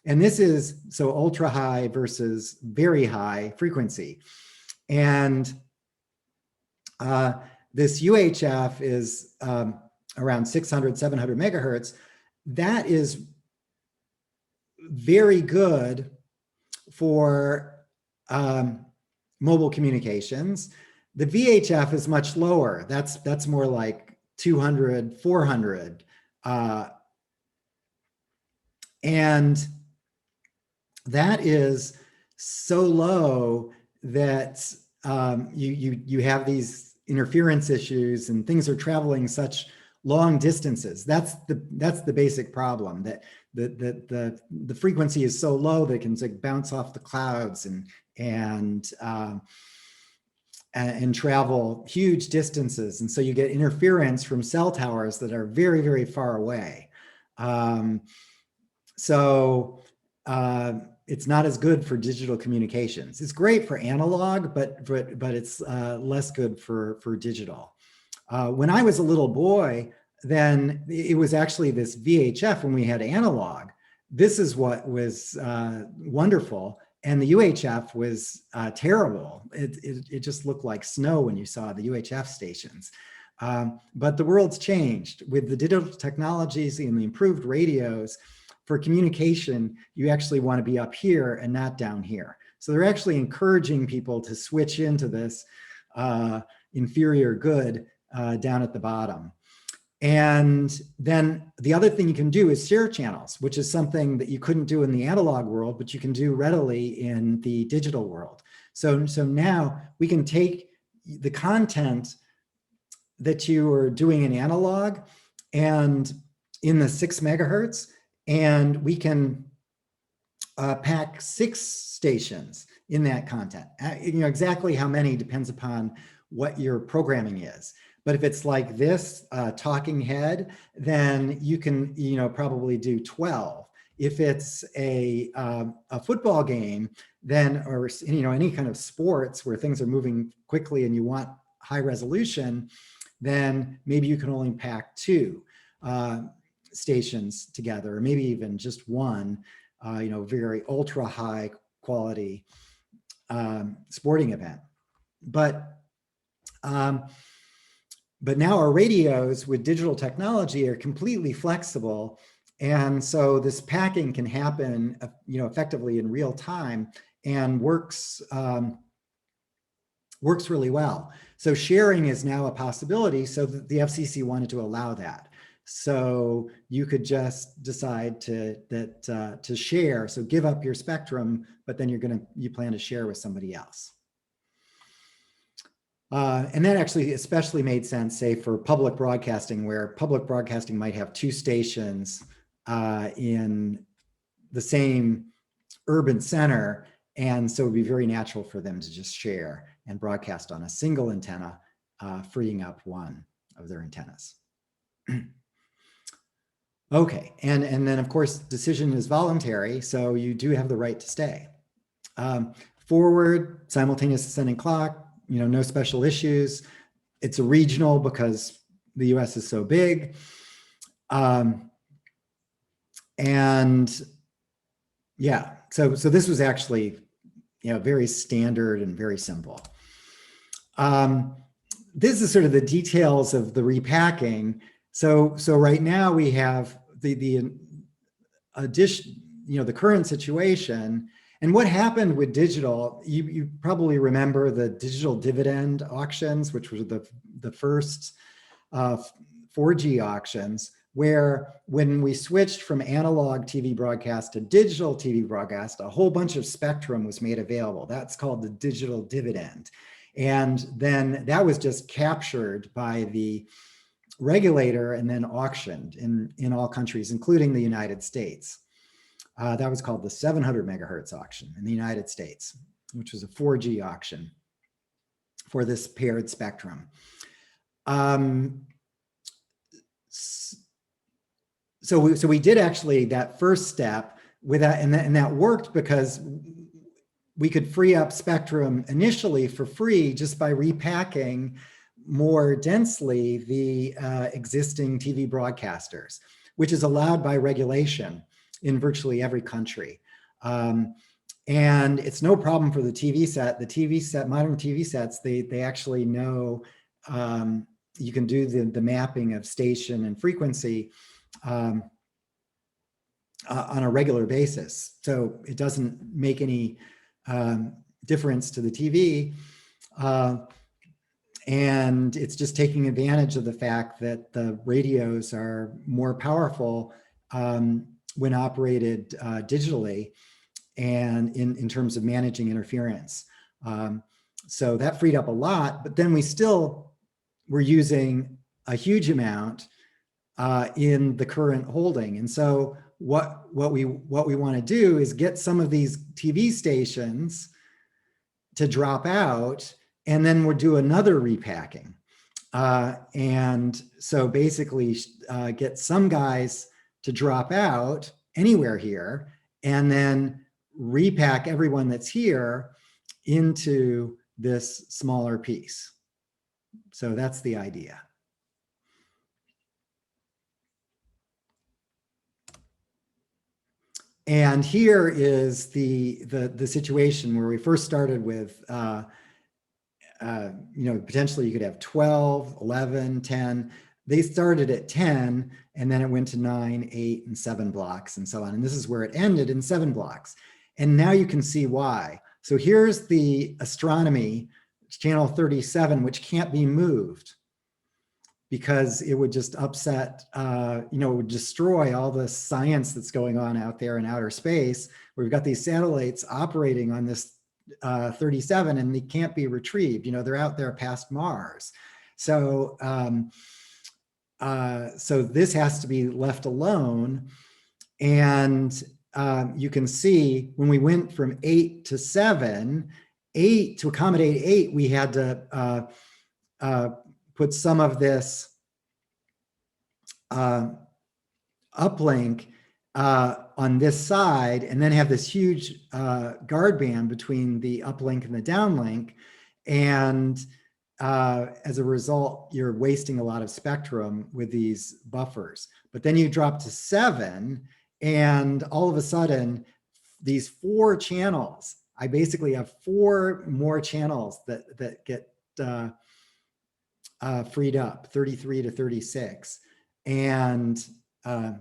And this is so ultra high versus very high frequency. And this UHF is around 600, 700 megahertz. That is very good for mobile communications. The VHF is much lower. That's more like 200, 400. And that is so low that you have these interference issues and things are traveling such long distances. That's the basic problem, that the frequency is so low that it can like bounce off the clouds and travel huge distances. And so you get interference from cell towers that are very, very far away. So it's not as good for digital communications. It's great for analog, but it's less good for digital. When I was a little boy, then it was actually this VHF when we had analog. This is what was wonderful. And the UHF was terrible. It just looked like snow when you saw the UHF stations. But the world's changed with the digital technologies and the improved radios. For communication, you actually want to be up here and not down here. So they're actually encouraging people to switch into this inferior good down at the bottom. And then the other thing you can do is share channels, which is something that you couldn't do in the analog world, but you can do readily in the digital world. So now we can take the content that you are doing in analog and in the 6 megahertz, and we can pack 6 stations in that content. Exactly how many depends upon what your programming is. But if it's like this talking head, then you can probably do 12. If it's a football game, then or any kind of sports where things are moving quickly and you want high resolution, then maybe you can only pack 2 stations together, or maybe even just one, very ultra high quality sporting event. But now our radios with digital technology are completely flexible. And so this packing can happen, effectively in real time and works really well. So sharing is now a possibility, so that the FCC wanted to allow that. So you could just decide to share, so give up your spectrum, but then you plan to share with somebody else. And that actually especially made sense, say, for public broadcasting, where public broadcasting might have 2 stations in the same urban center. And so it'd be very natural for them to just share and broadcast on a single antenna, freeing up one of their antennas. Okay, and then of course, decision is voluntary, so you do have the right to stay. Forward, simultaneous ascending clock, no special issues. It's a regional because the US is so big. And yeah, so this was actually, very standard and very simple. This is sort of the details of the repacking. So right now we have the addition, the current situation. And what happened with digital, you probably remember the digital dividend auctions, which were the first 4G auctions, where when we switched from analog TV broadcast to digital TV broadcast, a whole bunch of spectrum was made available. That's called the digital dividend. And then that was just captured by the regulator and then auctioned in all countries, including the United States. That was called the 700 megahertz auction in the United States, which was a 4G auction for this paired spectrum. So we did actually that first step with that, and that worked because we could free up spectrum initially for free just by repacking more densely the existing TV broadcasters, which is allowed by regulation in virtually every country. And it's no problem for the TV set. The TV set, modern TV sets, they actually know you can do the mapping of station and frequency on a regular basis. So it doesn't make any difference to the TV. And it's just taking advantage of the fact that the radios are more powerful when operated digitally and in terms of managing interference. So that freed up a lot, but then we still were using a huge amount in the current holding. And so what we want to do is get some of these TV stations to drop out, and then we'll do another repacking. And so basically get some guys to drop out anywhere here, and then repack everyone that's here into this smaller piece. So that's the idea. And here is the situation where we first started with, potentially you could have 12, 11, 10. They started at 10, and then it went to 9, 8, and 7 blocks, and so on. And this is where it ended, in 7 blocks. And now you can see why. So here's the astronomy, channel 37, which can't be moved because it would just upset, it would destroy all the science that's going on out there in outer space. We've got these satellites operating on this 37, and they can't be retrieved. They're out there past Mars. So, so this has to be left alone. And you can see when we went from 8 to 7, 8, to accommodate 8, we had to put some of this uplink on this side, and then have this huge guard band between the uplink and the downlink. And as a result, you're wasting a lot of spectrum with these buffers. But then you drop to 7, and all of a sudden, these 4 channels, I basically have 4 more channels that get freed up, 33 to 36. And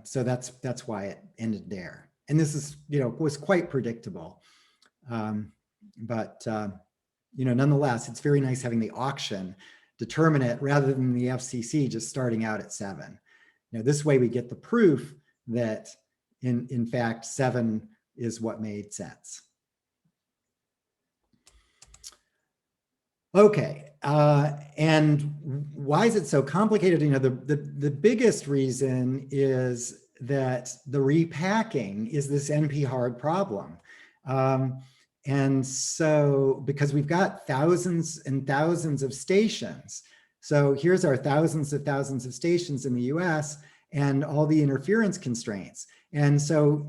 so that's why it ended there. And this is, was quite predictable. But nonetheless, it's very nice having the auction determine it rather than the FCC just starting out at 7. This way we get the proof that in fact 7 is what made sense. Okay, and why is it so complicated? The biggest reason is that the repacking is this NP-hard problem. And so, because we've got thousands and thousands of stations. So here's our thousands of stations in the US and all the interference constraints. And so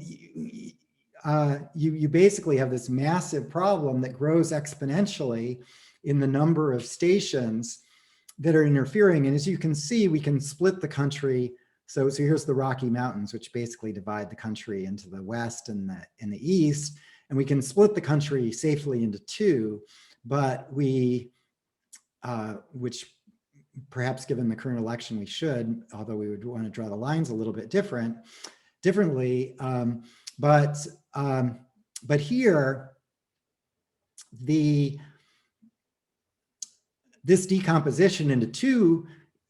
you basically have this massive problem that grows exponentially in the number of stations that are interfering. And as you can see, we can split the country. So here's the Rocky Mountains, which basically divide the country into the west and the east. And we can split the country safely into 2, but which perhaps given the current election we should, although we would want to draw the lines a little bit differently. But here, this decomposition into 2,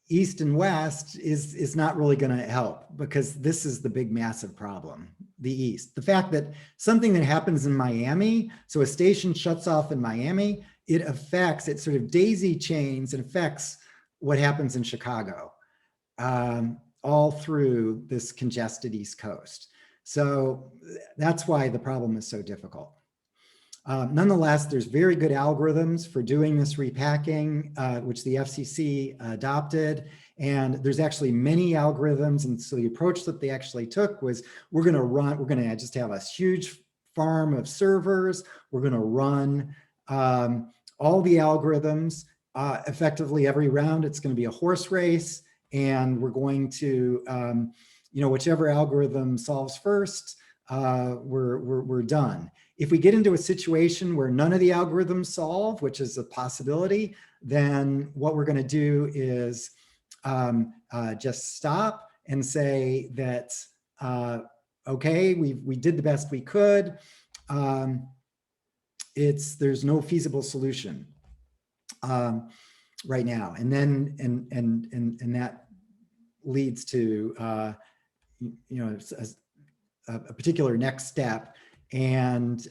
east and west, is not really going to help, because this is the big massive problem, the east. The fact that something that happens in Miami, so a station shuts off in Miami, it sort of daisy chains and affects what happens in Chicago, all through this congested East Coast. So that's why the problem is so difficult. Nonetheless, there's very good algorithms for doing this repacking, which the FCC adopted. And there's actually many algorithms. And so the approach that they actually took was, we're going to just have a huge farm of servers. We're going to run all the algorithms effectively every round. It's going to be a horse race. And we're going to, whichever algorithm solves first, we're done. If we get into a situation where none of the algorithms solve, which is a possibility, then what we're going to do is just stop and say that, okay, we did the best we could. There's no feasible solution right now, and then and that leads to a particular next step. And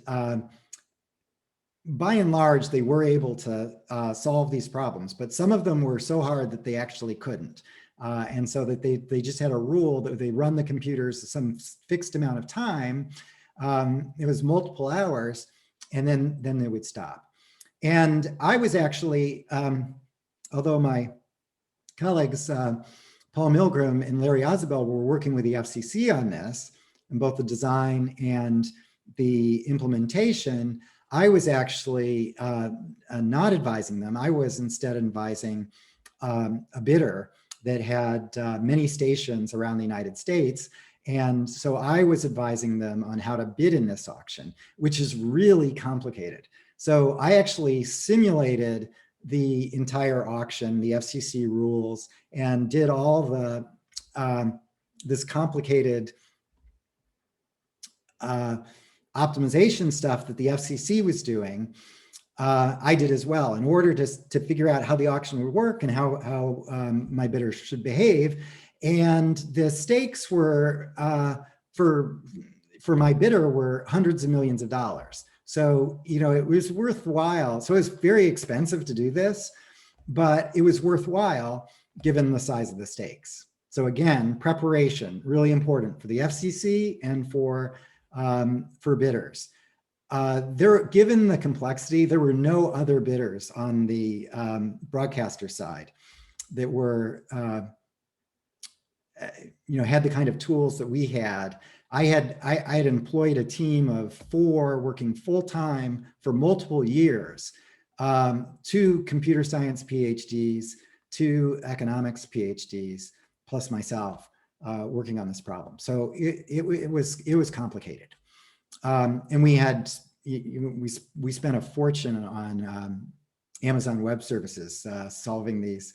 by and large, they were able to solve these problems, but some of them were so hard that they actually couldn't. And so that they just had a rule that they run the computers some fixed amount of time. It was multiple hours, and then they would stop. And I was actually, although my colleagues, Paul Milgram and Larry Isabel, were working with the FCC on this, in both the design and the implementation, I was actually not advising them. I was instead advising a bidder that had many stations around the United States. And so I was advising them on how to bid in this auction, which is really complicated. So I actually simulated the entire auction, the FCC rules, and did all the this complicated optimization stuff that the FCC was doing. I did as well in order to figure out how the auction would work and how my bidders should behave. And the stakes were for my bidder were hundreds of millions of dollars. So, you know, it was worthwhile. So it was very expensive to do this, but it was worthwhile given the size of the stakes. So again, preparation, really important for the FCC and for bidders. Given the complexity, there were no other bidders on the broadcaster side that were, you know, had the kind of tools that we had. I had employed a team of 4 working full-time for multiple years, 2 computer science PhDs, 2 economics PhDs, plus myself working on this problem. So it was complicated. And we had, we spent a fortune on Amazon Web Services solving these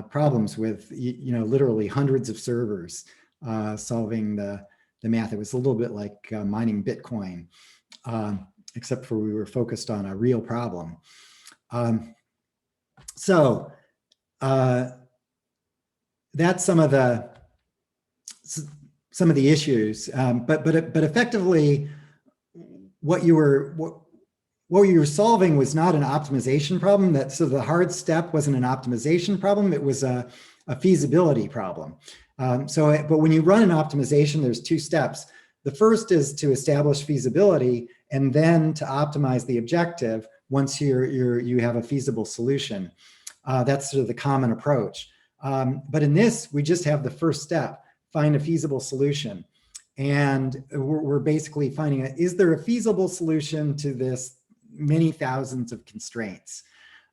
problems with, you know, literally hundreds of servers solving the math. It was a little bit like mining Bitcoin, except for we were focused on a real problem. So that's some of the issues, but effectively, what you were solving was not an optimization problem. So the hard step wasn't an optimization problem; it was a feasibility problem. But when you run an optimization, there's 2 steps. The first is to establish feasibility, and then to optimize the objective once you have a feasible solution. That's sort of the common approach. But in this, we just have the first step: find a feasible solution. And we're basically finding is there a feasible solution to this many thousands of constraints?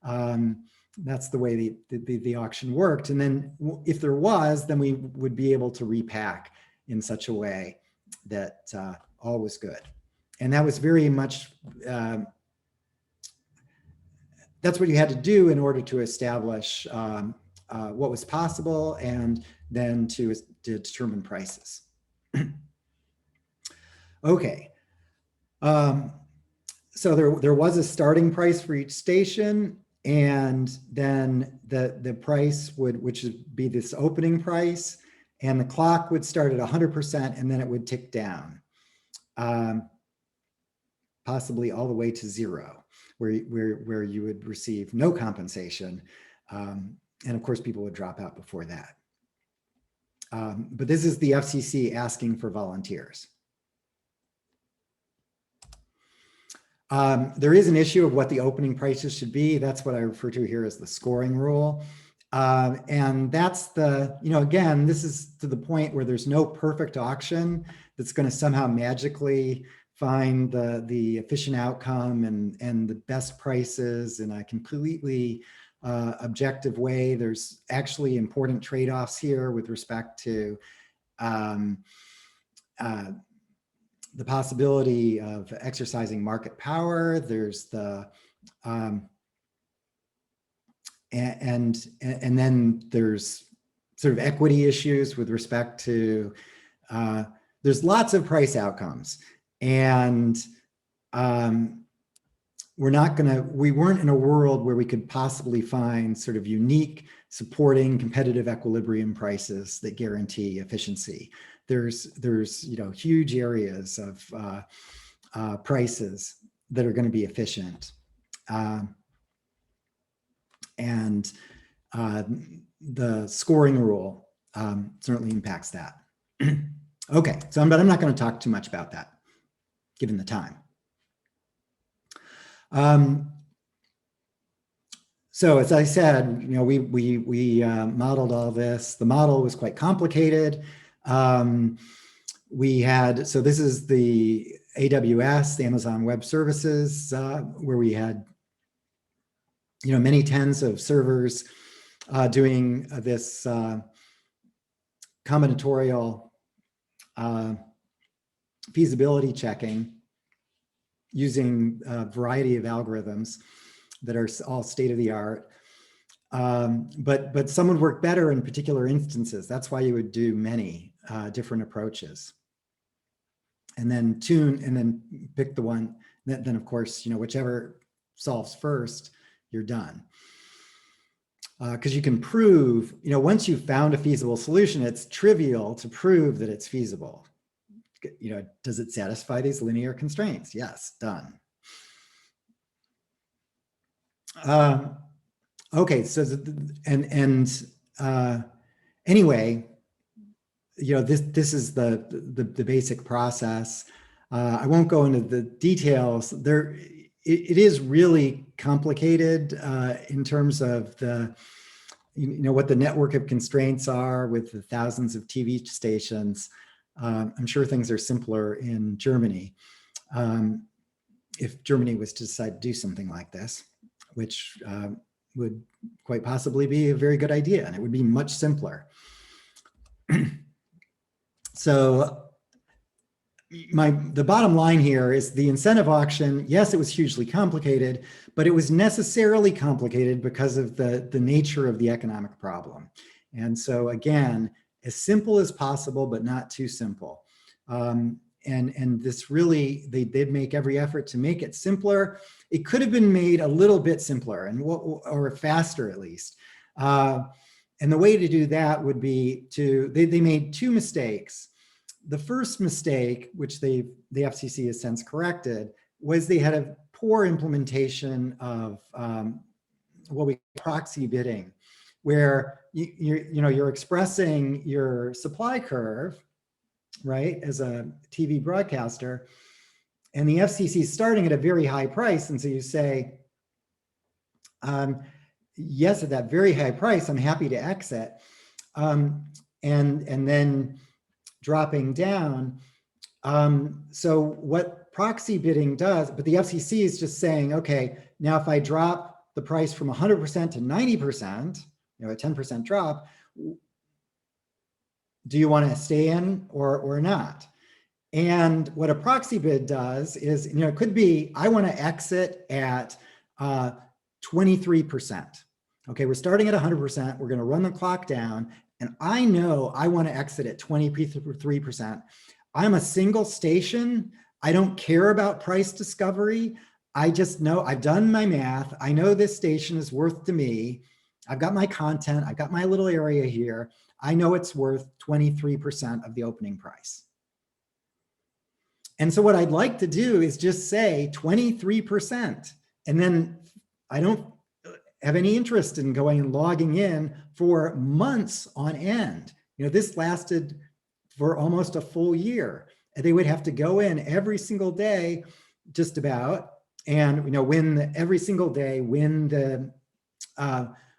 That's the way the auction worked. And then if there was, then we would be able to repack in such a way that all was good. And that was very much, that's what you had to do in order to establish what was possible and then to determine prices. Okay. So there was a starting price for each station, and then the price which would be this opening price, and the clock would start at 100%, and then it would tick down, possibly all the way to 0, where you would receive no compensation, and of course people would drop out before that. But this is the FCC asking for volunteers. There is an issue of what the opening prices should be. That's what I refer to here as the scoring rule. And that's again, this is to the point where there's no perfect auction that's going to somehow magically find the efficient outcome and the best prices in a completely objective way. There's actually important trade-offs here with respect to the possibility of exercising market power. There's the and then there's sort of equity issues with respect to there's lots of price outcomes, and we weren't in a world where we could possibly find sort of unique supporting competitive equilibrium prices that guarantee efficiency. There's huge areas of prices that are going to be efficient, and the scoring rule certainly impacts that. Okay, but I'm not going to talk too much about that, given the time. So as I said, we modeled all this. The model was quite complicated. We had, so this is the AWS, the Amazon Web Services, where we had, many tens of servers doing this combinatorial feasibility checking using a variety of algorithms that are all state of the art. But some would work better in particular instances. That's why you would do many different approaches. And then pick the one that then of course, whichever solves first, you're done. Because you can prove, once you've found a feasible solution, it's trivial to prove that it's feasible. Does it satisfy these linear constraints? Yes, done. Okay, so anyway, this is the basic process. I won't go into the details. It is really complicated in terms of the, what the network of constraints are with the thousands of TV stations. I'm sure things are simpler in Germany. If Germany was to decide to do something like this, which would quite possibly be a very good idea, and it would be much simpler. So the bottom line here is the incentive auction. Yes, it was hugely complicated, but it was necessarily complicated because of the nature of the economic problem. And so again, as simple as possible, but not too simple. And this really, they did make every effort to make it simpler. It could have been made a little bit simpler or faster at least. And the way to do that would be they made two mistakes. The first mistake, which the FCC has since corrected, was they had a poor implementation of what we call proxy bidding, where you're expressing your supply curve, right, as a TV broadcaster, and the FCC is starting at a very high price, and so you say, yes, at that very high price, I'm happy to exit, and then dropping down. So what proxy bidding does, but the FCC is just saying, okay, now if I drop the price from 100% to 90%, a 10% drop, do you want to stay in or not? And what a proxy bid does is, it could be, I want to exit at 23%. Okay, we're starting at 100%. We're going to run the clock down. And I know I want to exit at 23%. I'm a single station. I don't care about price discovery. I just know I've done my math. I know this station is worth to me. I've got my content. I've got my little area here. I know it's worth 23% of the opening price. And so what I'd like to do is just say 23%. And then I don't have any interest in going and logging in for months on end. This lasted for almost a full year. And they would have to go in every single day, just about, and every single day when the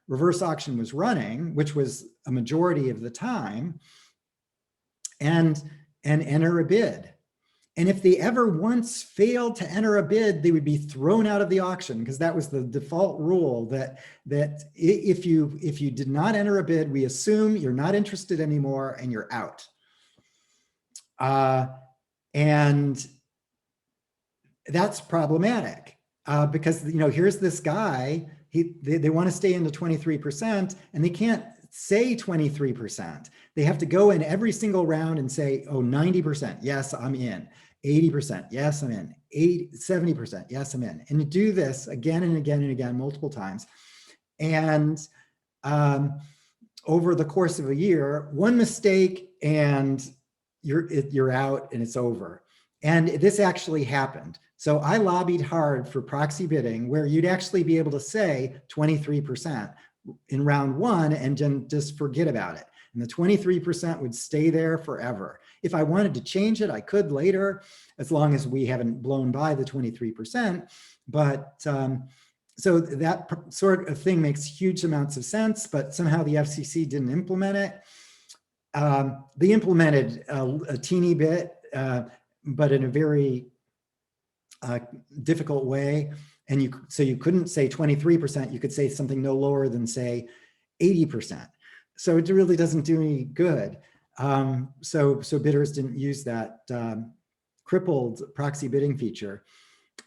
reverse auction was running, which was a majority of the time, and enter a bid. And if they ever once failed to enter a bid, they would be thrown out of the auction, because that was the default rule that if you did not enter a bid, we assume you're not interested anymore and you're out. And that's problematic because here's this guy, they want to stay into 23% and they can't say 23%. They have to go in every single round and say, oh, 90%, yes, I'm in. 80%, yes, I'm in. 70%, yes, I'm in. And you do this again and again and again, multiple times. And over the course of a year, one mistake and you're out and it's over. And this actually happened. So I lobbied hard for proxy bidding where you'd actually be able to say 23% in round one and then just forget about it. And the 23% would stay there forever. If I wanted to change it, I could later, as long as we haven't blown by the 23%. But so that sort of thing makes huge amounts of sense, but somehow the FCC didn't implement it. They implemented a teeny bit, but in a very difficult way. And so you couldn't say 23%, you could say something no lower than, say, 80%. So it really doesn't do any good. So bidders didn't use that crippled proxy bidding feature.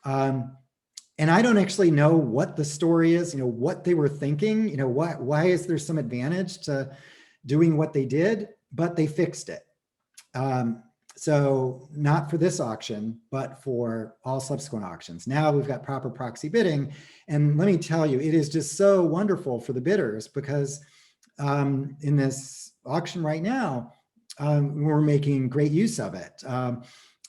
And I don't actually know what the story is, what they were thinking, why is there some advantage to doing what they did, but they fixed it. So not for this auction, but for all subsequent auctions. Now we've got proper proxy bidding. And let me tell you, it is just so wonderful for the bidders, because in this auction right now, we're making great use of it.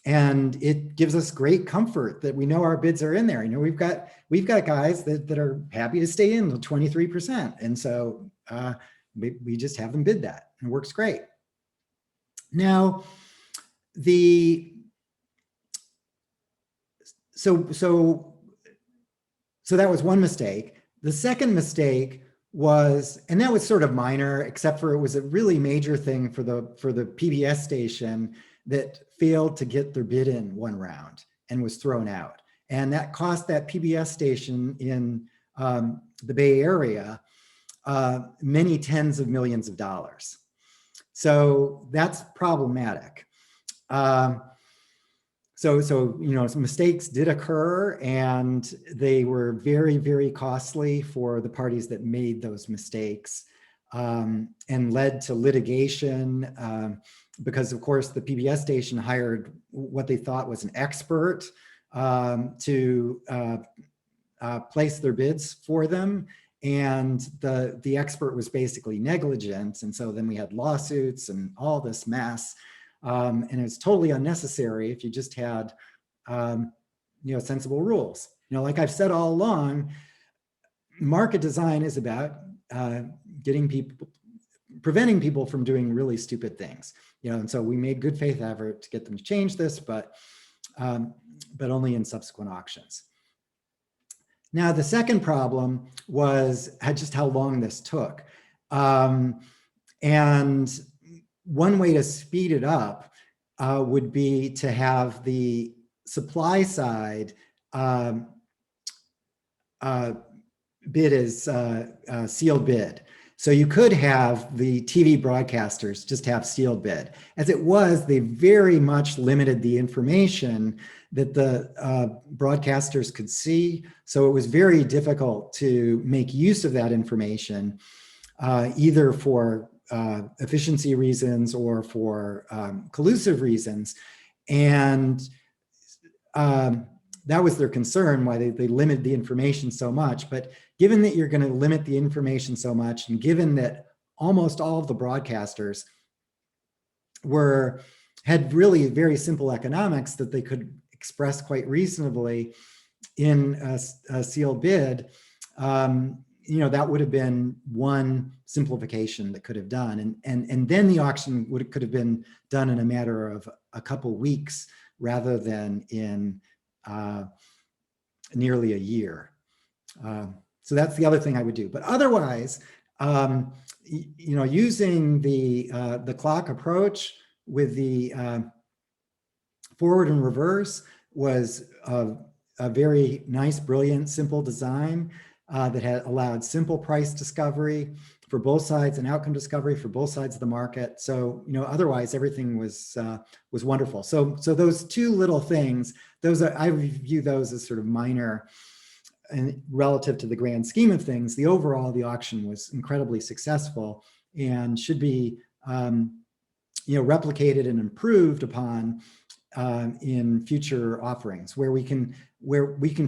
And it gives us great comfort that we know our bids are in there. We've got guys that are happy to stay in the 23%. And so we just have them bid that, and it works great. Now, so that was one mistake. The second mistake was, and that was sort of minor, except for it was a really major thing for the PBS station that failed to get their bid in one round and was thrown out. And that cost that PBS station in the Bay Area many tens of millions of dollars. So that's problematic. So some mistakes did occur, and they were very, very costly for the parties that made those mistakes, and led to litigation, because of course the PBS station hired what they thought was an expert to place their bids for them. And the expert was basically negligent. And so then we had lawsuits and all this mess. And it was totally unnecessary if you just had, sensible rules. Like I've said all along, market design is about preventing people from doing really stupid things. And so we made good faith effort to get them to change this, but only in subsequent auctions. Now, the second problem was just how long this took. And one way to speed it up would be to have the supply side bid as sealed bid. So you could have the TV broadcasters just have sealed bid. As it was, they very much limited the information that the broadcasters could see. So it was very difficult to make use of that information, either for efficiency reasons or for collusive reasons. And that was their concern, why they limited the information so much. But given that you're going to limit the information so much, and given that almost all of the broadcasters had really very simple economics that they could express quite reasonably in a sealed bid, that would have been one simplification that could have done. And then the auction could have been done in a matter of a couple weeks rather than in nearly a year. So that's the other thing I would do. But otherwise, using the clock approach with the forward and reverse was a very nice, brilliant, simple design that had allowed simple price discovery for both sides and outcome discovery for both sides of the market. So, otherwise everything was wonderful. So those two little things, I view those as sort of minor, and relative to the grand scheme of things. The auction was incredibly successful and should be, replicated and improved upon in future offerings, where we can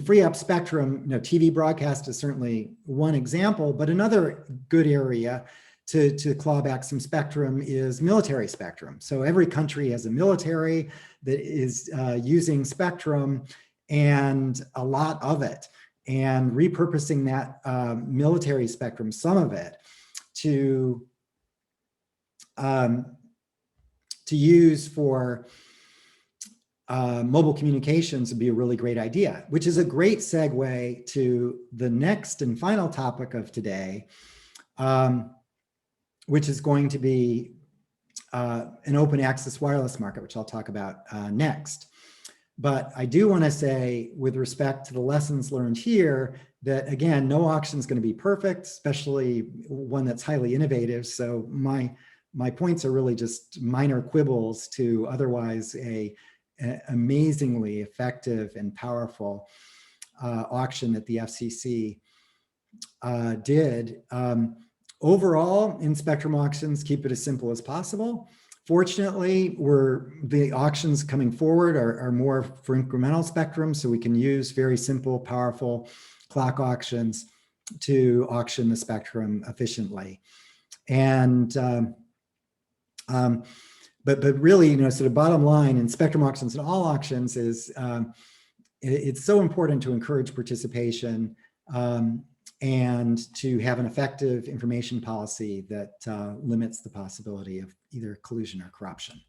free up spectrum. TV broadcast is certainly one example, but another good area to claw back some spectrum is military spectrum. So every country has a military that is using spectrum, and a lot of it, and repurposing that military spectrum, some of it, to use for mobile communications would be a really great idea, which is a great segue to the next and final topic of today, which is going to be an open access wireless market, which I'll talk about next. But I do want to say, with respect to the lessons learned here, that again, no auction is going to be perfect, especially one that's highly innovative. So my points are really just minor quibbles to otherwise a amazingly effective and powerful auction that the FCC did. Overall, in spectrum auctions, keep it as simple as possible. Fortunately, the auctions coming forward are more for incremental spectrum, so we can use very simple, powerful clock auctions to auction the spectrum efficiently. And but really, you know, sort of bottom line in spectrum auctions and all auctions is it's so important to encourage participation and to have an effective information policy that limits the possibility of either collusion or corruption.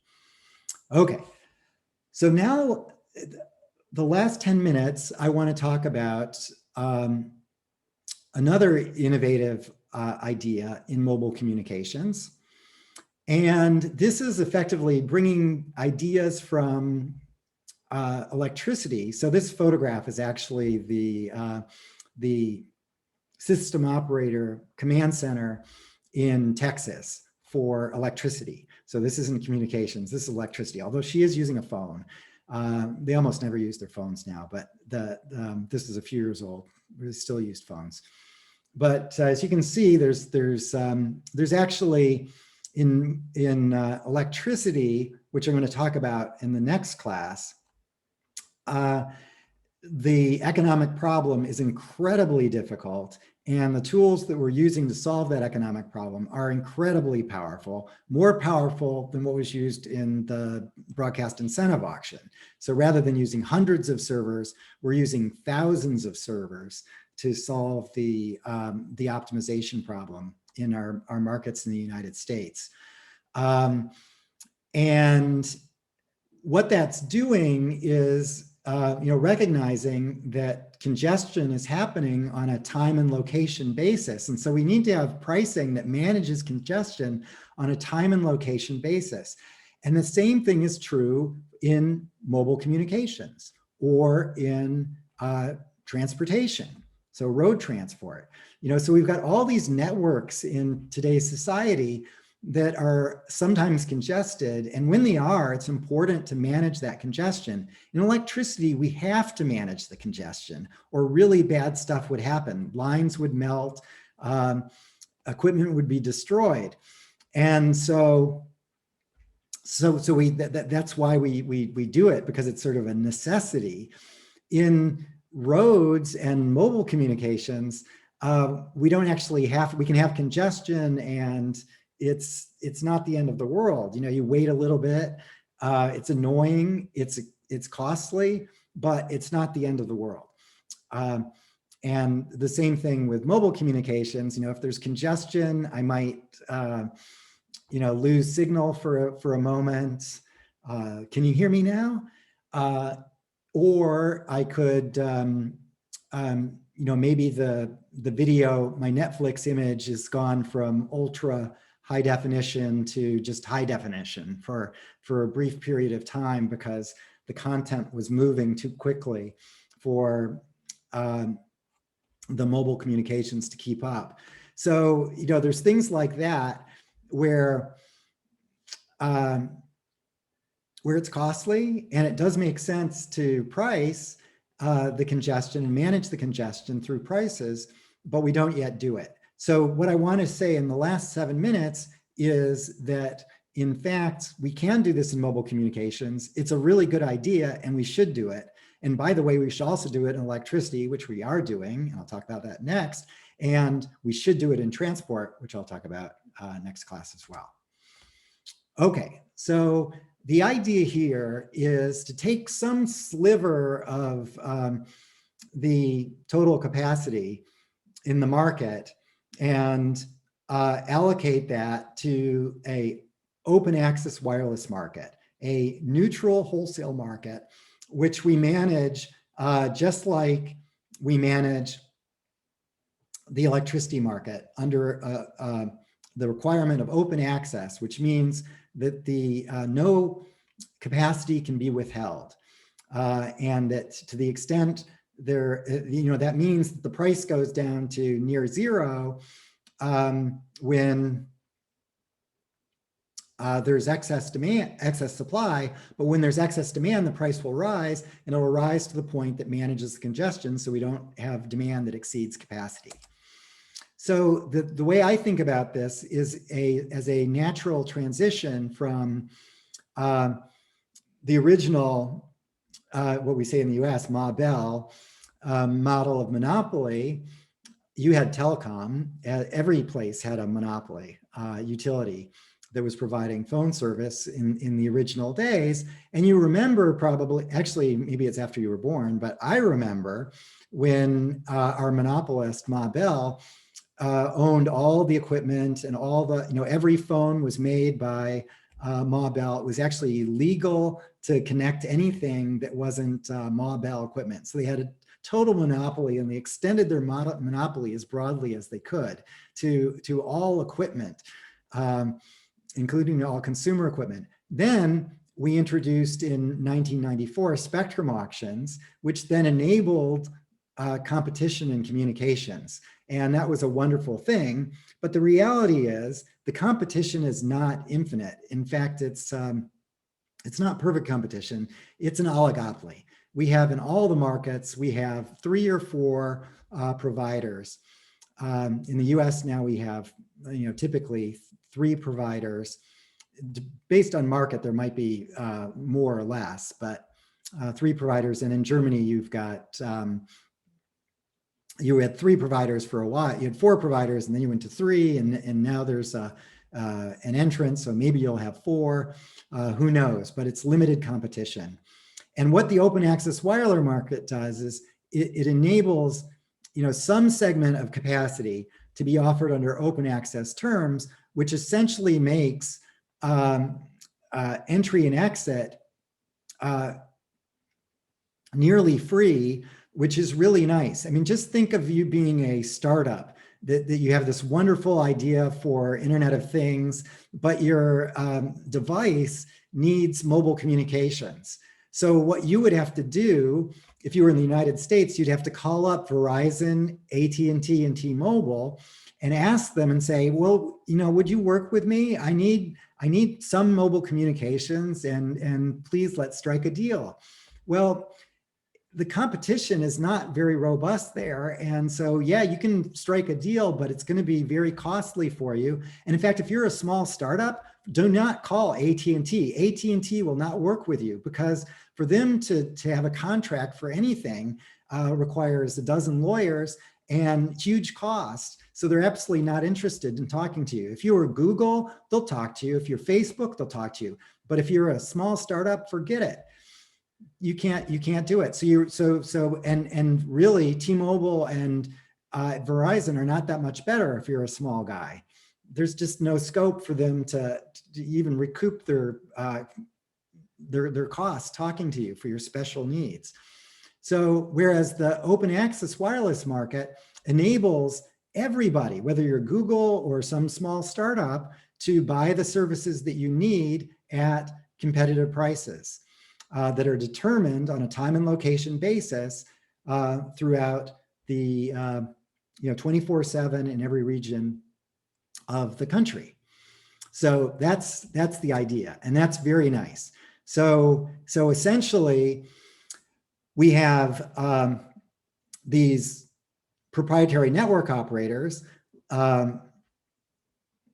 Okay, so now the last 10 minutes, I want to talk about another innovative idea in mobile communications. And this is effectively bringing ideas from electricity. So this photograph is actually the system operator command center in Texas for electricity. So this isn't communications, this is electricity, although she is using a phone. They almost never use their phones now, but this is a few years old. We still used phones. But as you can see, there's actually in electricity, which I'm going to talk about in the next class, the economic problem is incredibly difficult, and the tools that we're using to solve that economic problem are incredibly powerful, more powerful than what was used in the broadcast incentive auction. So rather than using hundreds of servers, we're using thousands of servers to solve the optimization problem in our markets in the United States. And what that's doing is recognizing that congestion is happening on a time and location basis. And so we need to have pricing that manages congestion on a time and location basis. And the same thing is true in mobile communications or in transportation. So road transport, so we've got all these networks in today's society that are sometimes congested. And when they are, it's important to manage that congestion. In electricity, we have to manage the congestion or really bad stuff would happen. Lines would melt, equipment would be destroyed. And so that's why we do it, because it's sort of a necessity. In roads and mobile communications, we don't actually we can have congestion and it's not the end of the world. You wait a little bit, it's annoying, it's costly, but it's not the end of the world. And the same thing with mobile communications. If there's congestion, I might lose signal for a moment. Can you hear me now? Or I could maybe the video, my Netflix image is gone from ultra high definition to just high definition for a brief period of time because the content was moving too quickly for the mobile communications to keep up. So, there's things like that where it's costly, and it does make sense to price the congestion and manage the congestion through prices, but we don't yet do it. So what I want to say in the last 7 minutes is that, in fact, we can do this in mobile communications. It's a really good idea, and we should do it. And by the way, we should also do it in electricity, which we are doing, and I'll talk about that next. And we should do it in transport, which I'll talk about next class as well. Okay, so the idea here is to take some sliver of the total capacity in the market and allocate that to a open access wireless market, a neutral wholesale market, which we manage just like we manage the electricity market under the requirement of open access, which means that the no capacity can be withheld. And that to the extent there, that means that the price goes down to near zero when there's excess demand, excess supply, but when there's excess demand, the price will rise, and it will rise to the point that manages the congestion so we don't have demand that exceeds capacity. So the way I think about this is as a natural transition from the original, what we say in the US, Ma Bell model of monopoly. You had telecom, every place had a monopoly utility that was providing phone service in the original days. And you remember probably, actually, maybe it's after you were born, but I remember when our monopolist, Ma Bell, owned all the equipment and all the, every phone was made by Ma Bell. It was actually illegal to connect anything that wasn't Ma Bell equipment. So they had a total monopoly, and they extended their monopoly as broadly as they could to all equipment, including all consumer equipment. Then we introduced in 1994 spectrum auctions, which then enabled competition in communications. And that was a wonderful thing. But the reality is the competition is not infinite. In fact, it's not perfect competition. It's an oligopoly. We have in all the markets, we have 3 or 4 providers. In the US now we have, typically 3 providers. Based on market, there might be more or less, but 3 providers. And in Germany, you've got, you had 3 providers for a while. You had 4 providers, and then you went to 3, and now there's an entrant, so maybe you'll have 4. Who knows? But it's limited competition. And what the open access wireless market does is it enables, some segment of capacity to be offered under open access terms, which essentially makes entry and exit nearly free, which is really nice. I mean, just think of you being a startup, that you have this wonderful idea for Internet of Things, but your device needs mobile communications. So what you would have to do, if you were in the United States, you'd have to call up Verizon, AT&T, and T-Mobile and ask them and say, well, would you work with me? I need some mobile communications, and please let's strike a deal. Well, the competition is not very robust there. And so, yeah, you can strike a deal, but it's going to be very costly for you. And in fact, if you're a small startup, do not call AT&T. AT&T will not work with you, because for them to have a contract for anything requires a dozen lawyers and huge cost. So they're absolutely not interested in talking to you. If you're Google, they'll talk to you. If you're Facebook, they'll talk to you. But if you're a small startup, forget it. You can't do it. And really, T-Mobile and Verizon are not that much better if you're a small guy. There's just no scope for them to even recoup their costs talking to you for your special needs. So whereas the open access wireless market enables everybody, whether you're Google or some small startup, to buy the services that you need at competitive prices that are determined on a time and location basis throughout the 24/7 in every region of the country. So that's the idea, and that's very nice. So essentially, we have these proprietary network operators,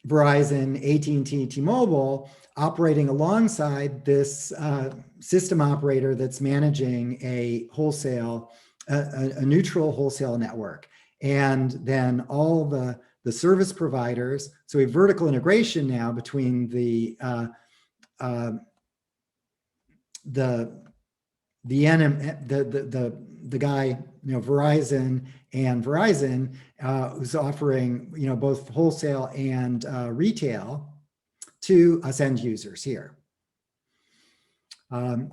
Verizon, AT&T, T-Mobile, operating alongside this system operator that's managing a wholesale, a neutral wholesale network. And then all the service providers, so we have vertical integration now between the guy, Verizon and Verizon, who's offering, both wholesale and retail to us end users here.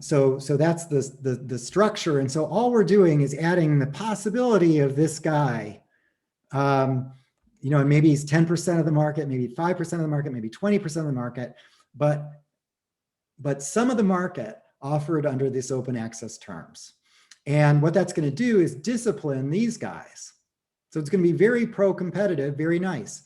So that's the structure. And so all we're doing is adding the possibility of this guy, and maybe he's 10% of the market, maybe 5% of the market, maybe 20% of the market, but some of the market offered under this open access terms. And what that's going to do is discipline these guys. So it's going to be very pro-competitive, very nice.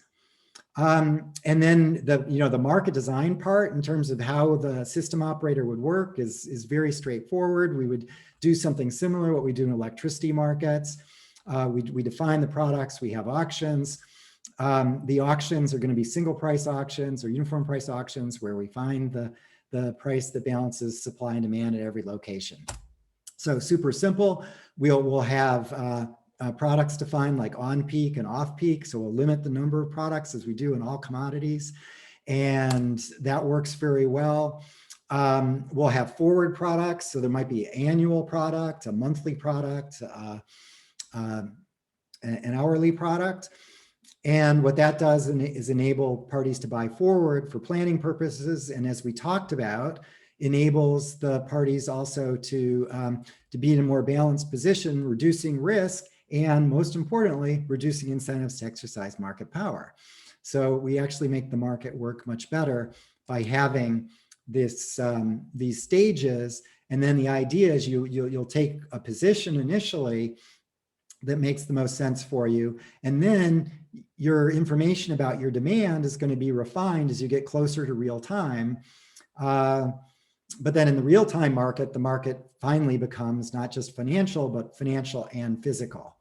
And then the market design part in terms of how the system operator would work is very straightforward. We would do something similar what we do in electricity markets. We define the products, we have auctions. The auctions are going to be single price auctions or uniform price auctions where we find the price that balances supply and demand at every location. So super simple. We'll have products defined like on peak and off peak. So we'll limit the number of products as we do in all commodities. And that works very well. We'll have forward products. So there might be an annual product, a monthly product, an hourly product. And what that does is enable parties to buy forward for planning purposes. And as we talked about, enables the parties also to be in a more balanced position, reducing risk, and most importantly, reducing incentives to exercise market power. So we actually make the market work much better by having this, these stages. And then the idea is you'll take a position initially that makes the most sense for you. And then your information about your demand is going to be refined as you get closer to real time. But then in the real-time market, the market finally becomes not just financial, but financial and physical.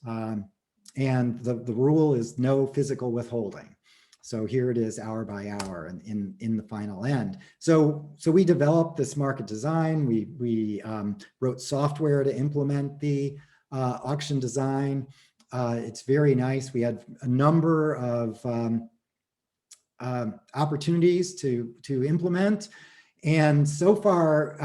And the rule is no physical withholding. So here it is hour by hour in the final end. So we developed this market design. We wrote software to implement the auction design. It's very nice. We had a number of opportunities to implement. And so far,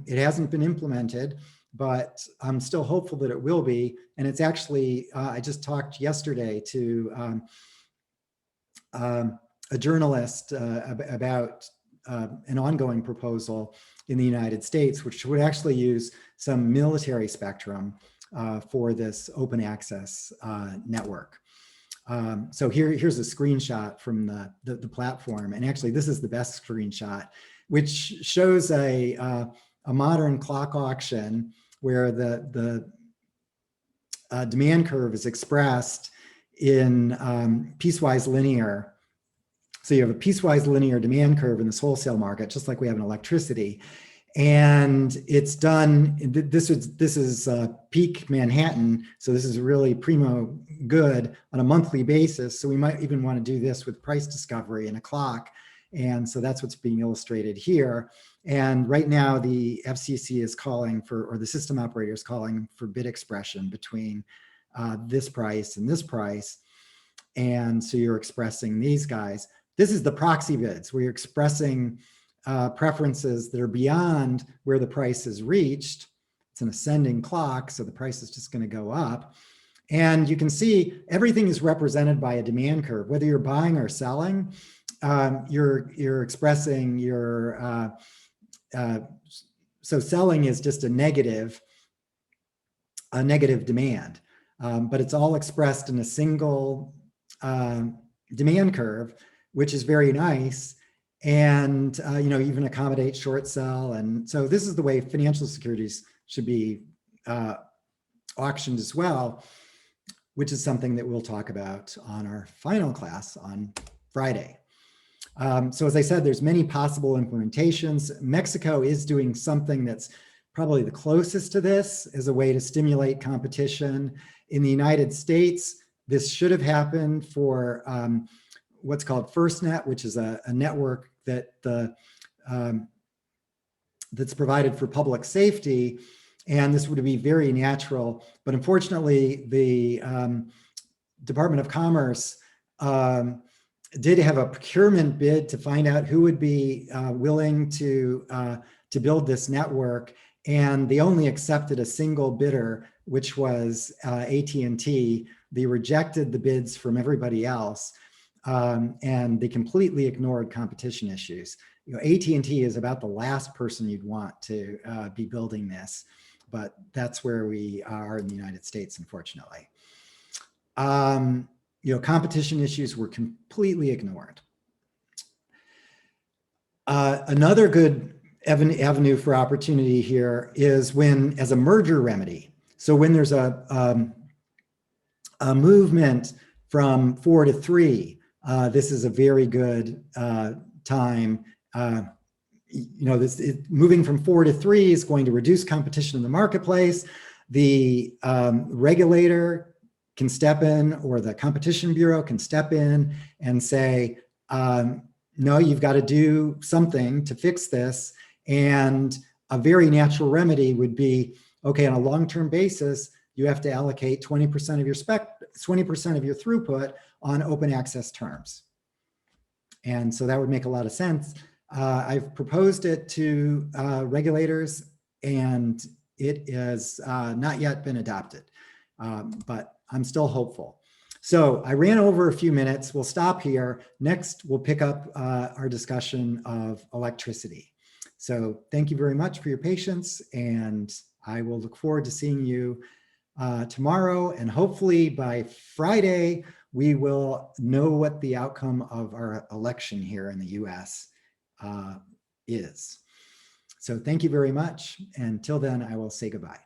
it hasn't been implemented, but I'm still hopeful that it will be. And it's actually, I just talked yesterday to a journalist about an ongoing proposal in the United States, which would actually use some military spectrum for this open access network. So here's a screenshot from the platform. And actually, this is the best screenshot, which shows a modern clock auction where the demand curve is expressed in piecewise linear. So you have a piecewise linear demand curve in this wholesale market, just like we have in electricity. And it's done, this is peak Manhattan. So this is really primo good on a monthly basis. So we might even want to do this with price discovery in a clock. And so that's what's being illustrated here. And right now the FCC is calling for, or the system operator is calling for bid expression between this price and this price. And so you're expressing these guys. This is the proxy bids where you're expressing preferences that are beyond where the price is reached. It's an ascending clock, so the price is just going to go up. And you can see everything is represented by a demand curve, whether you're buying or selling. You're expressing your, so selling is just a negative demand, but it's all expressed in a single demand curve, which is very nice. And, even accommodate short sell. And so this is the way financial securities should be auctioned as well, which is something that we'll talk about on our final class on Friday. So as I said, there's many possible implementations. Mexico is doing something that's probably the closest to this as a way to stimulate competition. In the United States, this should have happened for what's called FirstNet, which is a network that that's provided for public safety. And this would be very natural. But unfortunately, the Department of Commerce did have a procurement bid to find out who would be willing to build this network. And they only accepted a single bidder, which was AT&T. They rejected the bids from everybody else. And they completely ignored competition issues. AT&T is about the last person you'd want to be building this, but that's where we are in the United States, unfortunately. Competition issues were completely ignored. Another good avenue for opportunity here is when, as a merger remedy. So when there's a movement from 4 to 3, this is a very good time. Moving from 4 to 3 is going to reduce competition in the marketplace. The regulator can step in, or the Competition Bureau can step in and say, no, you've got to do something to fix this. And a very natural remedy would be, okay, on a long-term basis, you have to allocate 20% of your 20% of your throughput on open access terms. And so that would make a lot of sense. I've proposed it to regulators, and it has not yet been adopted, but I'm still hopeful. So I ran over a few minutes. We'll stop here. Next, we'll pick up our discussion of electricity. So thank you very much for your patience, and I will look forward to seeing you tomorrow, and hopefully by Friday, we will know what the outcome of our election here in the US is. So thank you very much. Until then, I will say goodbye.